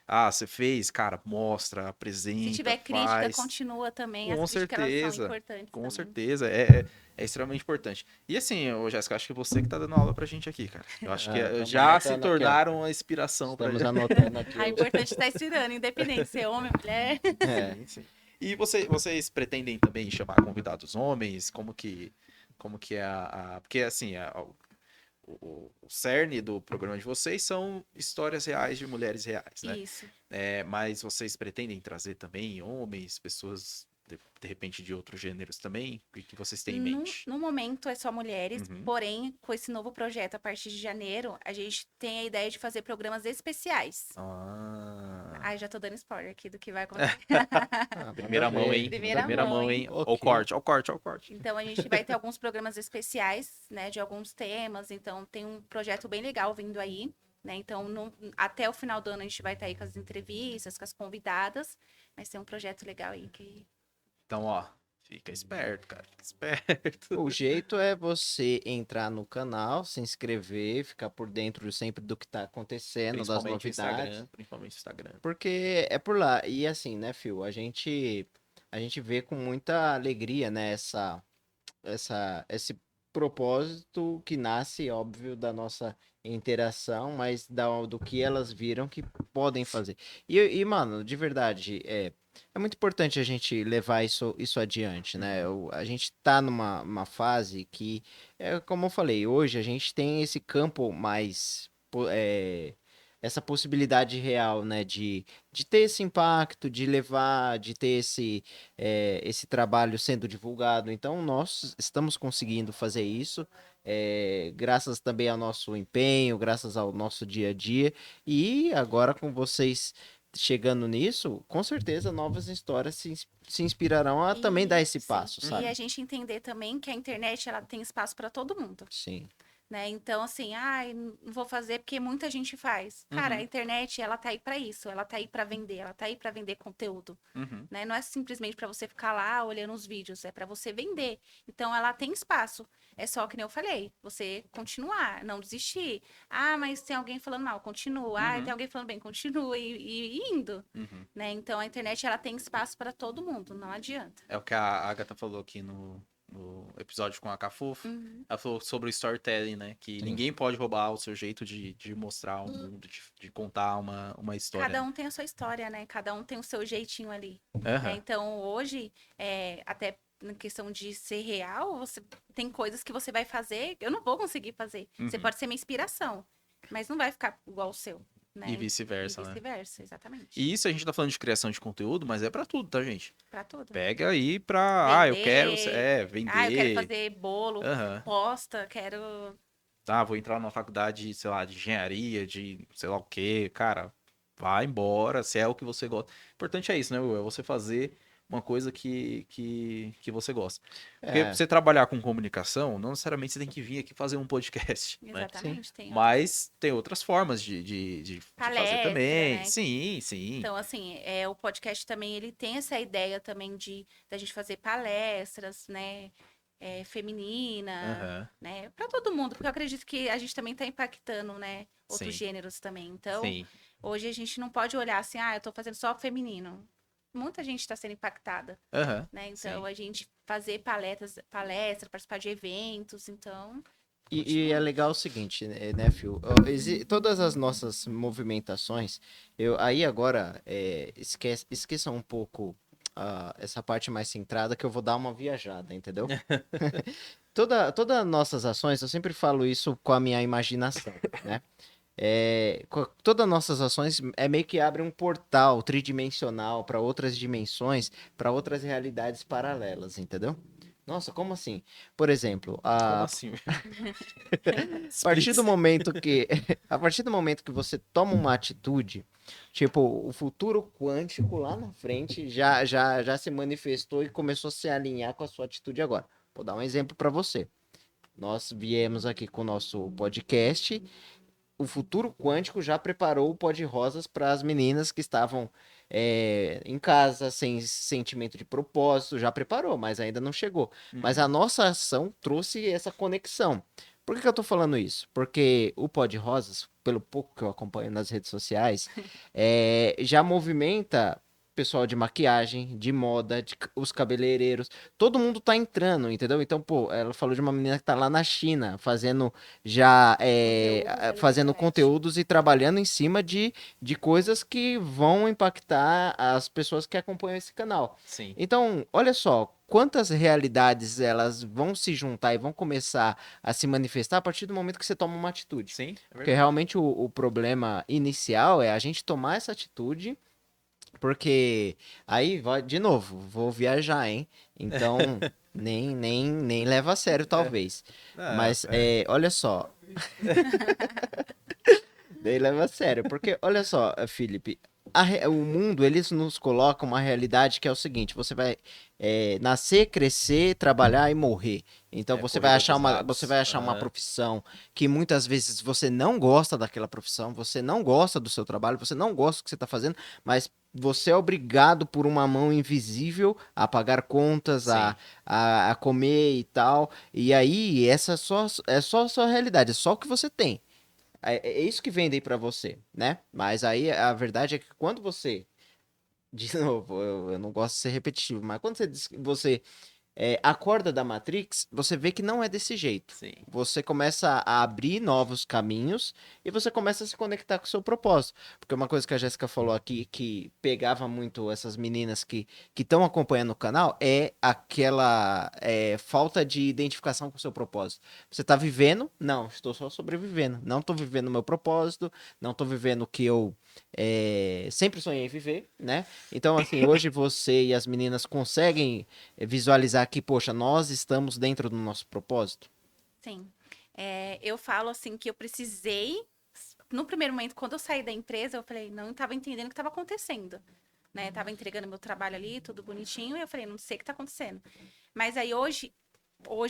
Ah, você fez, cara, mostra, Se apresenta, tiver crítica, faz. continua também. As Com críticas elas são certeza. importantes Com também. certeza. É extremamente importante. E assim, ô Jéssica, acho que você que tá dando aula pra gente aqui, cara. Eu acho que Ah, estamos já se anotando aqui, ó. tornaram uma inspiração pra Estamos gente. anotando aqui Ah, é os. importante estar estudando, independente se é homem ou mulher. É. Sim, sim. E vocês pretendem também chamar convidados homens? Como que é porque assim, o cerne do programa de vocês são histórias reais de mulheres reais, né? Isso. Mas vocês pretendem trazer também homens, pessoas de repente de outros gêneros também? O que vocês têm em No, mente? no momento é só mulheres, Uhum. porém, com esse novo projeto, a partir de janeiro, a gente tem a ideia de fazer programas especiais. Ah, Ai, já tô dando spoiler aqui do que vai acontecer. Ah, manda primeira mão, ver, hein? manda Primeira Primeira ver. mão, mão, hein? hein? Ó o Ok. corte, ó o corte, ó o corte. Então, a gente vai ter alguns programas especiais, né, de alguns temas. Então, tem um projeto bem legal vindo aí, né? Então, até o final do ano, a gente vai estar aí com as entrevistas, com as convidadas. Mas tem um projeto legal aí que... Então, ó, fica esperto, cara. Fica esperto. O jeito é você entrar no canal, se inscrever, ficar por dentro sempre do que tá acontecendo, das Principalmente o novidades. Instagram. Principalmente o Instagram. Porque é por lá. E assim, né, Phil? A gente vê com muita alegria, né, esse propósito que nasce, óbvio, da nossa interação, mas do que elas viram que podem fazer. Mano, de verdade, é muito importante a gente levar isso adiante, né? A gente tá numa fase que, como eu falei, hoje a gente tem esse campo mais. Essa possibilidade real, né, de ter esse impacto, de levar, de ter esse trabalho sendo divulgado. Então, nós estamos conseguindo fazer isso, graças também ao nosso empenho, graças ao nosso dia a dia. E agora, com vocês chegando nisso, com certeza novas histórias se inspirarão a também dar esse Sim. passo, E sabe? a gente entender também que a internet ela tem espaço para todo mundo. Sim. Né? Então, assim, ai, não vou fazer porque muita gente faz. Cara, a internet, ela tá aí para isso, ela tá aí para vender, ela tá aí para vender conteúdo, né? Não é simplesmente para você ficar lá olhando os vídeos, é para você vender. Então, ela tem espaço. É só que nem eu falei, você continuar, não desistir. Ah, mas tem alguém falando mal, continua. Ah, tem alguém falando bem, continua e indo, né? Então, a internet, ela tem espaço para todo mundo, não adianta. É o que a Agatha falou aqui no episódio com a Cafuf. Ela falou sobre o storytelling, né? Que Sim. ninguém pode roubar o seu jeito de mostrar o mundo, de contar uma história. Cada um tem a sua história, né? Cada um tem o seu jeitinho ali. Aham. Né? Então, hoje, até na questão de ser real, você tem coisas que você vai fazer, eu não vou conseguir fazer. Você pode ser minha inspiração, mas não vai ficar igual o seu. Né? E vice-versa, E né? vice-versa, exatamente. E isso a gente tá falando de criação de conteúdo, mas é pra tudo, tá, gente? Pra tudo. Pega aí pra. Ah, eu quero. Vender. Vender. Ah, eu quero fazer bolo, Aham. posta, quero. Tá, vou entrar numa faculdade, sei lá, de engenharia, de sei lá o quê. Cara, vai embora, se é o que você gosta. O importante é isso, né, Will? É você fazer uma coisa que você gosta. Porque pra É, você trabalhar com comunicação, não necessariamente você tem que vir aqui fazer um podcast, né? Exatamente, tem Mas tem outras formas de fazer palestra, também. né? Sim, sim. Então, assim, o podcast também, ele tem essa ideia também da gente fazer palestras, né? Feminina, Aham. né? Para todo mundo, porque eu acredito que a gente também está impactando, né? Outros Sim, gêneros também. Então, sim. hoje a gente não pode olhar assim, ah, eu tô fazendo só feminino. Muita gente está sendo impactada, Aham. né? Então, Sim. a gente fazer palestra, participar de eventos, então, e é legal o seguinte, né, Phil? Todas as nossas movimentações, aí agora, esqueça um pouco essa parte mais centrada que eu vou dar uma viajada, entendeu? Todas as nossas ações, eu sempre falo isso com a minha imaginação, né? Todas as nossas ações meio que abre um portal tridimensional para outras dimensões, para outras realidades paralelas, entendeu? Nossa, como assim? Por exemplo, Como assim? a partir do momento que a partir do momento que você toma uma atitude, tipo, o futuro quântico lá na frente já se manifestou e começou a se alinhar com a sua atitude agora. Vou dar um exemplo para você. Nós viemos aqui com o nosso podcast. O futuro quântico já preparou o pó de rosas para as meninas que estavam em casa, sem sentimento de propósito, já preparou, mas ainda não chegou. Mas a nossa ação trouxe essa conexão. Por que eu tô falando isso? Porque o pó de rosas, pelo pouco que eu acompanho nas redes sociais, já movimenta pessoal de maquiagem, de moda, os cabeleireiros, todo mundo tá entrando, entendeu? Então, pô, ela falou de uma menina que tá lá na China, fazendo conteúdos ali na fazendo internet. conteúdos e trabalhando em cima de coisas que vão impactar as pessoas que acompanham esse canal. Sim. Então, olha só, quantas realidades elas vão se juntar e vão começar a se manifestar a partir do momento que você toma uma atitude. Sim, é Porque verdade. realmente o problema inicial é a gente tomar essa atitude, porque aí, de novo, vou viajar, hein? Então, nem leva a sério, talvez. Mas, olha só. Nem leva a sério. Porque, olha só, Felipe, o mundo, eles nos colocam uma realidade que é o seguinte: você vai nascer, crescer, trabalhar e morrer. Então você vai corrida achar dos uma, ratos. você vai achar uma Aham. profissão que muitas vezes você não gosta daquela profissão, você não gosta do seu trabalho, você não gosta do que você está fazendo, mas você é obrigado por uma mão invisível a pagar contas, a comer e tal. E aí, essa é só a sua realidade, é só o que você tem. É isso que vendem pra você, né? Mas aí a verdade é que quando você, de novo, eu não gosto de ser repetitivo, mas quando você a corda da Matrix, você vê que não é desse jeito. Sim. Você começa a abrir novos caminhos e você começa a se conectar com o seu propósito. Porque uma coisa que a Jéssica falou aqui, que pegava muito essas meninas que estão acompanhando o canal, é aquela falta de identificação com o seu propósito. Você tá vivendo? Não, estou só sobrevivendo. Não tô vivendo o meu propósito, não tô vivendo o que eu sempre sonhei viver, né? Então, assim, hoje você e as meninas conseguem visualizar que, poxa, nós estamos dentro do nosso propósito? Sim. Eu falo assim que eu precisei. No primeiro momento, quando eu saí da empresa, eu falei, não estava entendendo o que estava acontecendo. Né? Tava entregando meu trabalho ali, tudo bonitinho, e eu falei, não sei o que está acontecendo. Mas aí hoje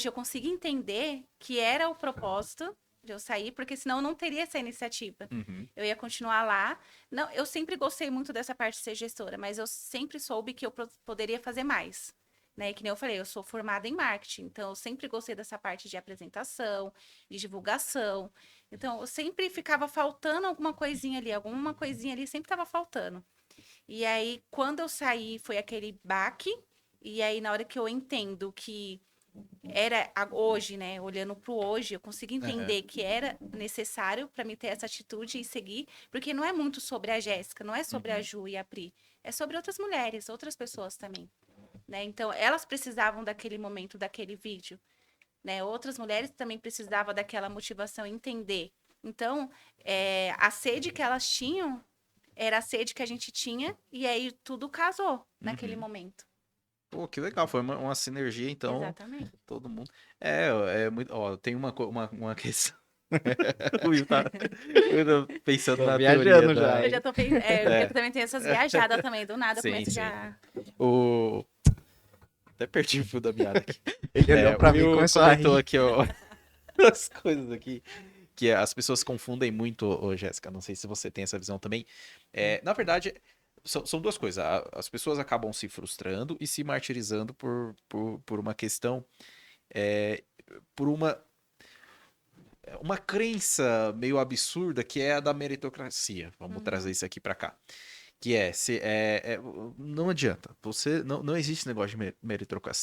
eu consigo entender que era o propósito de eu sair, porque senão eu não teria essa iniciativa. Uhum. Eu ia continuar lá. Não, eu sempre gostei muito dessa parte de ser gestora, mas eu sempre soube que eu poderia fazer mais. Né? Que nem eu falei, eu sou formada em marketing, então eu sempre gostei dessa parte de apresentação, de divulgação. Então eu sempre ficava faltando alguma coisinha ali sempre estava faltando. E aí, quando eu saí, foi aquele baque. E aí, na hora que eu entendo que era hoje, né? Olhando para o hoje, eu consigo entender que era necessário para mim ter essa atitude e seguir, porque não é muito sobre a Jéssica, não é sobre a Ju e a Pri, é sobre outras mulheres, outras pessoas também, né? Então, elas precisavam daquele momento, daquele vídeo, né? Outras mulheres também precisavam daquela motivação, entender. Então, a sede que elas tinham era a sede que a gente tinha, e aí tudo casou naquele momento. Pô, que legal, foi uma sinergia, então, Exatamente. todo mundo. É muito. Ó, tem uma questão. O Will tá eu tô pensando Tô na teoria viajando já, Eu hein? já tô pensando. Eu também tenho essas viajadas também. Do nada eu Sim, começo sim. já. O... Até perdi o fio da meada aqui. Ele olhou pra O mim e Will começou a comentou rir. aqui, ó, as coisas aqui. Que as pessoas confundem muito, ô, Jéssica. Não sei se você tem essa visão também. Na verdade, são duas coisas. As pessoas acabam se frustrando e se martirizando por uma questão. é, por uma crença meio absurda que é a da meritocracia. Vamos trazer isso aqui pra cá. Que não adianta. Você não existe negócio de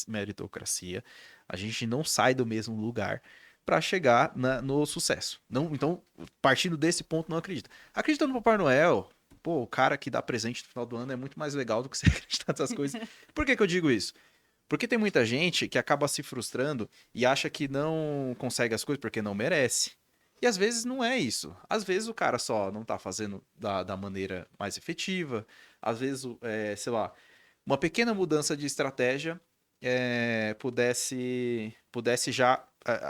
meritocracia. A gente não sai do mesmo lugar pra chegar no sucesso. Não, então, partindo desse ponto, não acredita. Acredita no Papai Noel. Pô, o cara que dá presente no final do ano é muito mais legal do que você acreditar nessas coisas. Por que que eu digo isso? Porque tem muita gente que acaba se frustrando e acha que não consegue as coisas porque não merece. E às vezes não é isso. Às vezes o cara só não tá fazendo da maneira mais efetiva. Às vezes, sei lá, uma pequena mudança de estratégia pudesse já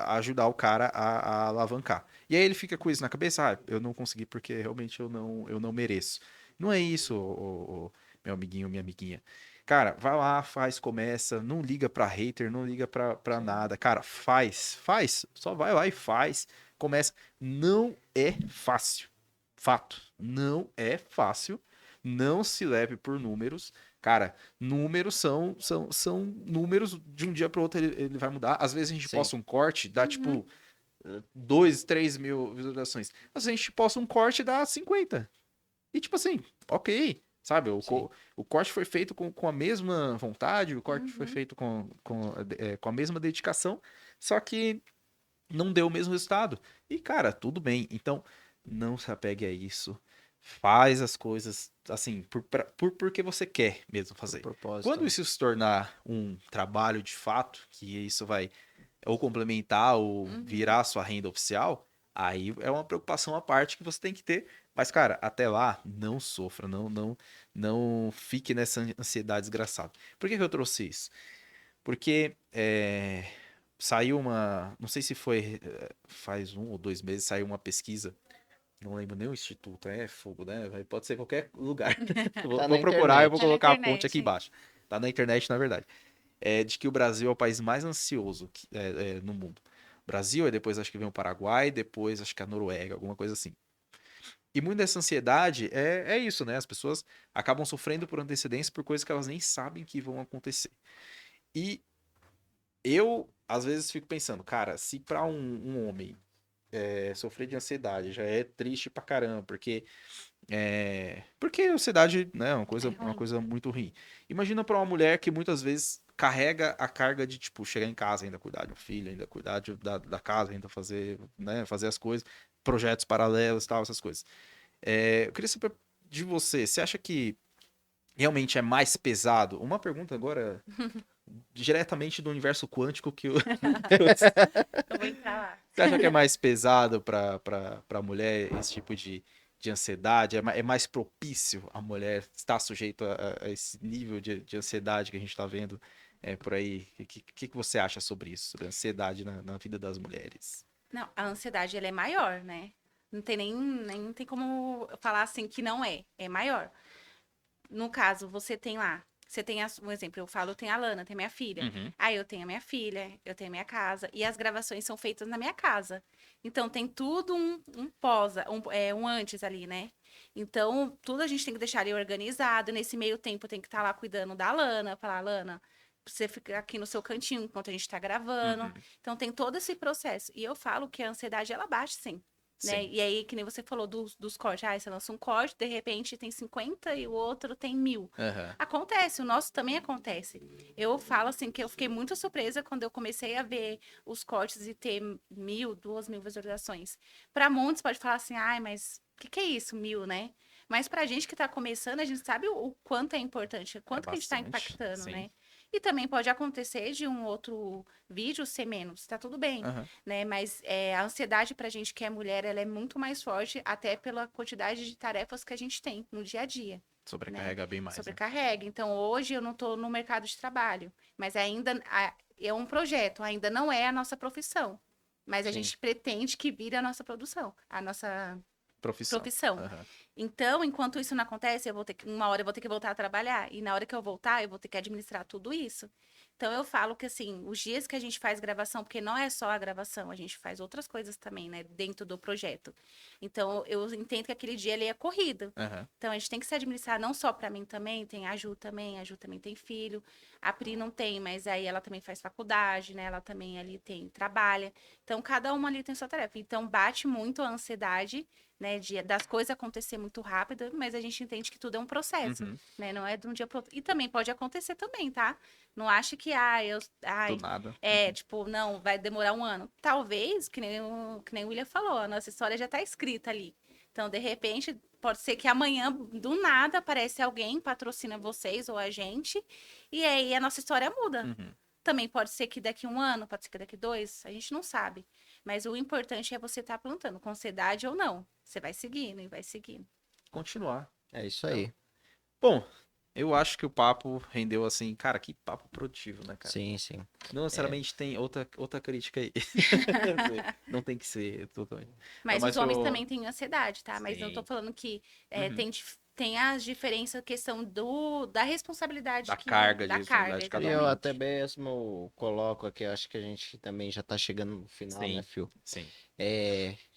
ajudar o cara a alavancar. E aí ele fica com isso na cabeça, eu não consegui porque realmente eu não mereço. Não é isso, meu amiguinho, minha amiguinha. Cara, vai lá, faz, começa, não liga pra hater, não liga pra nada. Cara, faz, só vai lá e faz, começa. Não é fácil, fato, não é fácil, não se leve por números. Cara, números são números, de um dia para outro ele vai mudar. Às vezes a gente Sim. posta um corte, dá tipo 2, 3 mil visualizações. Às vezes a gente posta um corte e dá 50. E tipo assim, ok, sabe? O corte foi feito com a mesma vontade, o corte foi feito com a mesma dedicação, só que não deu o mesmo resultado. E cara, tudo bem. Então, não se apegue a isso. Faz as coisas assim, porque você quer mesmo fazer. Propósito. Quando isso se tornar um trabalho de fato, que isso vai ou complementar ou virar a sua renda oficial, aí é uma preocupação à parte que você tem que ter. Mas, cara, até lá, não sofra, não fique nessa ansiedade desgraçada. Por que que eu trouxe isso? Porque saiu não sei se foi faz 1 ou 2 meses, saiu uma pesquisa. Não lembro nem o instituto, é fogo, né? Pode ser qualquer lugar. Vou, Tá vou na procurar, eu vou internet. Tá na colocar a fonte aqui internet. embaixo. Tá na internet, na verdade. De que o Brasil é o país mais ansioso no mundo. Brasil, aí depois acho que vem o Paraguai, depois acho que a Noruega, alguma coisa assim. E muito dessa ansiedade é isso, né? As pessoas acabam sofrendo por antecedência por coisas que elas nem sabem que vão acontecer. E eu, às vezes, fico pensando, cara, se pra um homem sofrer de ansiedade já é triste pra caramba, porque a ansiedade, né, é uma É ruim. coisa muito ruim. Imagina pra uma mulher que muitas vezes carrega a carga de, tipo, chegar em casa, ainda cuidar de um filho, ainda cuidar da casa, ainda fazer, né, fazer as coisas, projetos paralelos e tal, essas coisas. Eu queria saber de você, você acha que realmente é mais pesado? Uma pergunta agora diretamente do universo quântico que Eu vou entrar lá. você acha que é mais pesado para mulher esse tipo de ansiedade? É mais propício a mulher estar sujeita a esse nível de ansiedade que a gente está vendo por aí? O que você acha sobre isso, sobre a ansiedade na vida das mulheres? Não, a ansiedade, ela é maior, né? Não tem nem tem como falar assim que não é. É maior. No caso, você tem lá, você tem, um exemplo, eu falo, eu tenho a Lana, tem minha filha. Uhum. Aí eu tenho a minha filha, eu tenho a minha casa, e as gravações são feitas na minha casa. Então tem tudo um pós, um antes ali, né? Então, tudo a gente tem que deixar ali organizado. Nesse meio tempo, tem que estar lá cuidando da Lana, falar, Lana, você fica aqui no seu cantinho enquanto a gente tá gravando. Uhum. Então tem todo esse processo. E eu falo que a ansiedade, ela bate sim. Né? Sim. E aí, que nem você falou dos cortes. Ah, você lança um corte, de repente tem 50 e o outro tem 1000. Aham. Acontece, o nosso também acontece. Eu falo assim que eu fiquei muito surpresa quando eu comecei a ver os cortes e ter 1000, 2000 visualizações. Para muitos pode falar assim, ai, mas o que é isso, 1000, né? Mas pra gente que tá começando, a gente sabe o quanto é importante, o É quanto que a gente tá bastante, impactando, sim. né? E também pode acontecer de um outro vídeo ser menos, tá tudo bem, Aham. né? Mas a ansiedade pra gente que é mulher, ela é muito mais forte, até pela quantidade de tarefas que a gente tem no dia a dia. Sobrecarrega bem mais, né? Sobrecarrega. Então, hoje eu não estou no mercado de trabalho, mas ainda é um projeto, ainda não é a nossa profissão. Mas a Sim. gente pretende que vire a nossa produção, a nossa Profissão. profissão. Aham. Então, enquanto isso não acontece, uma hora eu vou ter que voltar a trabalhar. E na hora que eu voltar, eu vou ter que administrar tudo isso. Então, eu falo que, assim, os dias que a gente faz gravação, porque não é só a gravação, a gente faz outras coisas também, né, dentro do projeto. Então, eu entendo que aquele dia ele é corrido. Aham. Então, a gente tem que se administrar não só para mim também, tem a Ju também tem filho. A Pri não tem, mas aí ela também faz faculdade, né? Ela também ali trabalha. Então, cada uma ali tem sua tarefa. Então, bate muito a ansiedade, né, das coisas acontecer muito rápido, mas a gente entende que tudo é um processo, Uhum. né? Não é de um dia para outro. E também pode acontecer também, tá? Não acha que, Do nada. tipo, não, vai demorar um ano. Talvez, que nem o William falou, a nossa história já tá escrita ali. Então, de repente, pode ser que amanhã, do nada, aparece alguém, patrocina vocês ou a gente, e aí a nossa história muda. Uhum. Também pode ser que daqui um ano, pode ser que daqui 2, a gente não sabe. Mas o importante é você estar plantando, com ansiedade ou não. Você vai seguindo e vai seguindo. Continuar. É isso aí. Bom, eu acho que o papo rendeu assim, cara, que papo produtivo, né, cara? Sim, sim. Não necessariamente tem outra crítica aí. Não tem que ser totalmente. Mas Não, os homens eu- também têm ansiedade, tá? Mas não tô Sim. falando que Uhum. tem as diferenças, questão da responsabilidade Da que, carga de da carga, responsabilidade de cada E um. eu exatamente. até mesmo coloco aqui, acho que a gente também já tá chegando no final, Sim. né, Phil? Sim.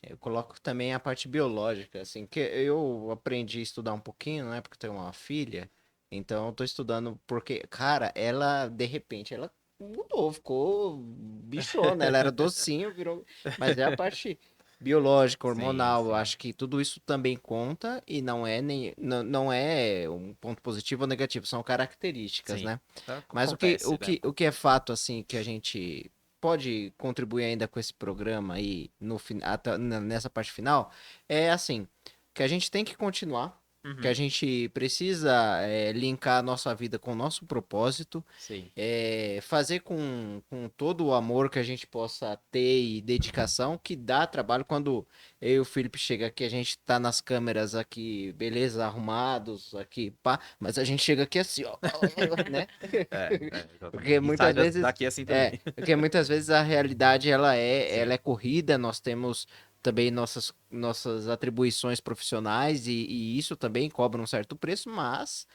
Eu coloco também a parte biológica, assim, que eu aprendi a estudar um pouquinho, né, porque eu tenho uma filha, então eu tô estudando porque, cara, ela, de repente, ela mudou, ficou bichona, ela era docinho, virou, mas é a parte biológica, hormonal, eu sim. acho que tudo isso também conta e não é um ponto positivo ou negativo, são características, Sim. né? Tá, Mas acontece, né? o que é fato, assim, que a gente pode contribuir ainda com esse programa aí nessa parte final, é assim, que a gente tem que continuar, que a Uhum. gente precisa linkar a nossa vida com o nosso propósito, Sim. fazer com todo o amor que a gente possa ter e dedicação, que dá trabalho. Quando eu e o Felipe chega aqui, a gente tá nas câmeras aqui, beleza, arrumados aqui, pá, mas a gente chega aqui assim, ó, né? Porque Exatamente. E sai muitas vezes daqui assim também. porque muitas vezes a realidade ela Sim. é corrida, nós temos também nossas atribuições profissionais e isso também cobra um certo preço, mas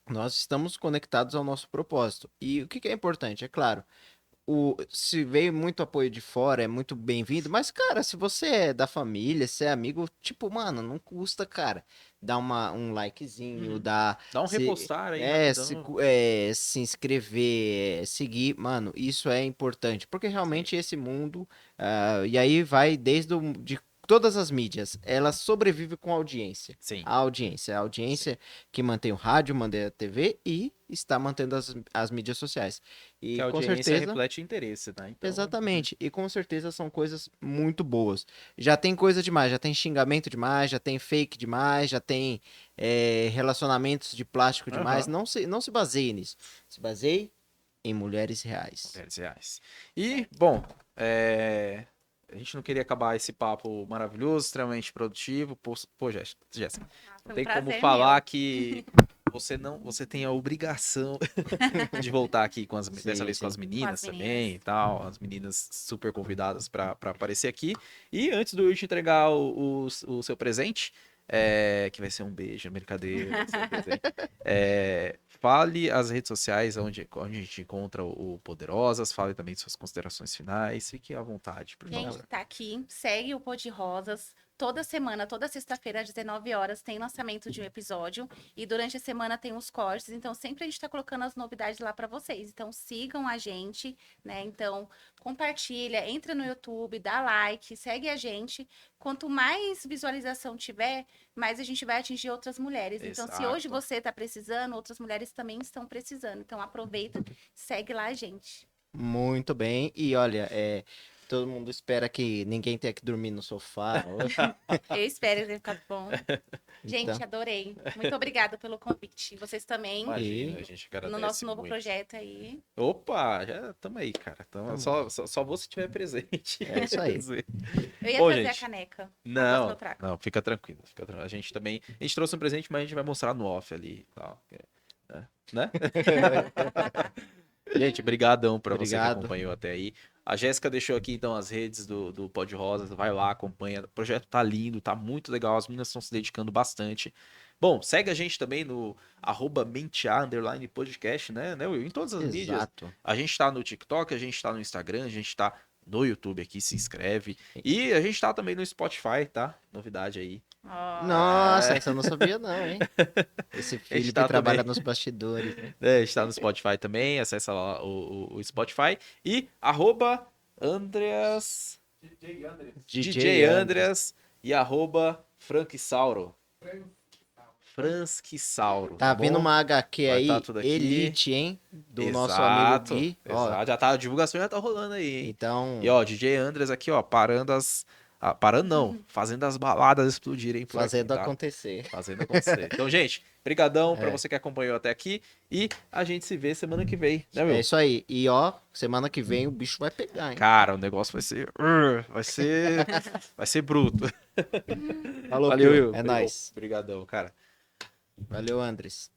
nós estamos conectados ao nosso propósito. E o que é importante? É claro, se veio muito apoio de fora, é muito bem-vindo, mas, cara, se você é da família, se é amigo, tipo, mano, não custa, cara, dar um likezinho, Uhum. Dá um repostar aí rapidão. se inscrever, seguir, mano, isso é importante, porque realmente esse mundo, e aí vai desde todas as mídias, ela sobrevive com audiência. Sim. A audiência que mantém o rádio, mantém a TV e está mantendo as mídias sociais. E Que a com audiência certeza, reflete interesse, né? Então, exatamente. E com certeza são coisas muito boas. Já tem coisa demais, já tem xingamento demais, já tem fake demais, já tem relacionamentos de plástico demais. Aham. Não se baseie nisso. Se baseie em mulheres reais. R$ 10. E, bom, a gente não queria acabar esse papo maravilhoso, extremamente produtivo. Pô, Jéssica, Foi não um tem como prazer falar meu. que você tem a obrigação de voltar aqui dessa Sim, vez com as sim. meninas Com as também meninas. e tal, as meninas super convidadas para aparecer aqui. E antes de eu te entregar o seu presente, que vai ser um beijo, brincadeira, vai ser um presente. Fale as redes sociais onde a gente encontra o Poderosas, fale também suas considerações finais, fique à vontade, por Quem favor. tá aqui, segue o Pô de Rosas. Toda semana, toda sexta-feira, às 19 horas, tem lançamento de um episódio. E durante a semana tem os cortes. Então, sempre a gente tá colocando as novidades lá para vocês. Então, sigam a gente, né? Então, compartilha, entra no YouTube, dá like, segue a gente. Quanto mais visualização tiver, mais a gente vai atingir outras mulheres. Então, se hoje Exato. você tá precisando, outras mulheres também estão precisando. Então, aproveita, segue lá a gente. Muito bem. E olha, todo mundo espera que ninguém tenha que dormir no sofá hoje. Eu espero que tenha ficado bom. Então, Gente, adorei. Muito obrigada pelo convite. Vocês também, Imagina, a E- gente no agradece nosso novo muito. projeto aí. Opa, já tamo aí, cara. Só vou se tiver presente. É isso aí. Quer dizer. Eu ia Bom, trazer a gente, caneca. A próxima eu não, trago. não, fica tranquilo, fica tranquilo. A gente trouxe um presente, mas a gente vai mostrar no off ali e tal. Né? Gente, brigadão pra você que Obrigado. acompanhou até aí. A Jéssica deixou aqui, então, as redes do Pod Rosas. Vai lá, acompanha. O projeto tá lindo, tá muito legal. As meninas estão se dedicando bastante. Bom, segue a gente também no @mentear_podcast, né, Will? Em todas as mídias. Exato. A gente tá no TikTok, a gente tá no Instagram, a gente tá no YouTube aqui, se inscreve. E a gente tá também no Spotify, tá? Novidade aí. Ó, Nossa, essa eu não sabia não, hein? Esse Felipe tá trabalha também. nos bastidores, né? A gente tá no Spotify também, acessa lá o Spotify. E @Andreas... DJ Andreas e @Franquisauro. Franquisauro. Tá bom? vindo uma HQ Vai aí, tá tudo aqui. Elite, hein? Do nosso amigo Gui. Ó, Exato. Já tá, a divulgação já tá rolando aí, hein? então, E ó, DJ Andreas aqui, ó, parando não, fazendo as baladas explodirem por aqui, fazendo tá? acontecer. Fazendo acontecer. Então, gente, brigadão pra É. você que acompanhou até aqui e a gente se vê semana que vem, né, É meu? isso aí. E ó, semana que vem o bicho vai pegar, hein? Cara, o negócio vai ser bruto. Falou, Valeu, Pio. Will. É nóis. Obrigadão, cara. Valeu, Andres.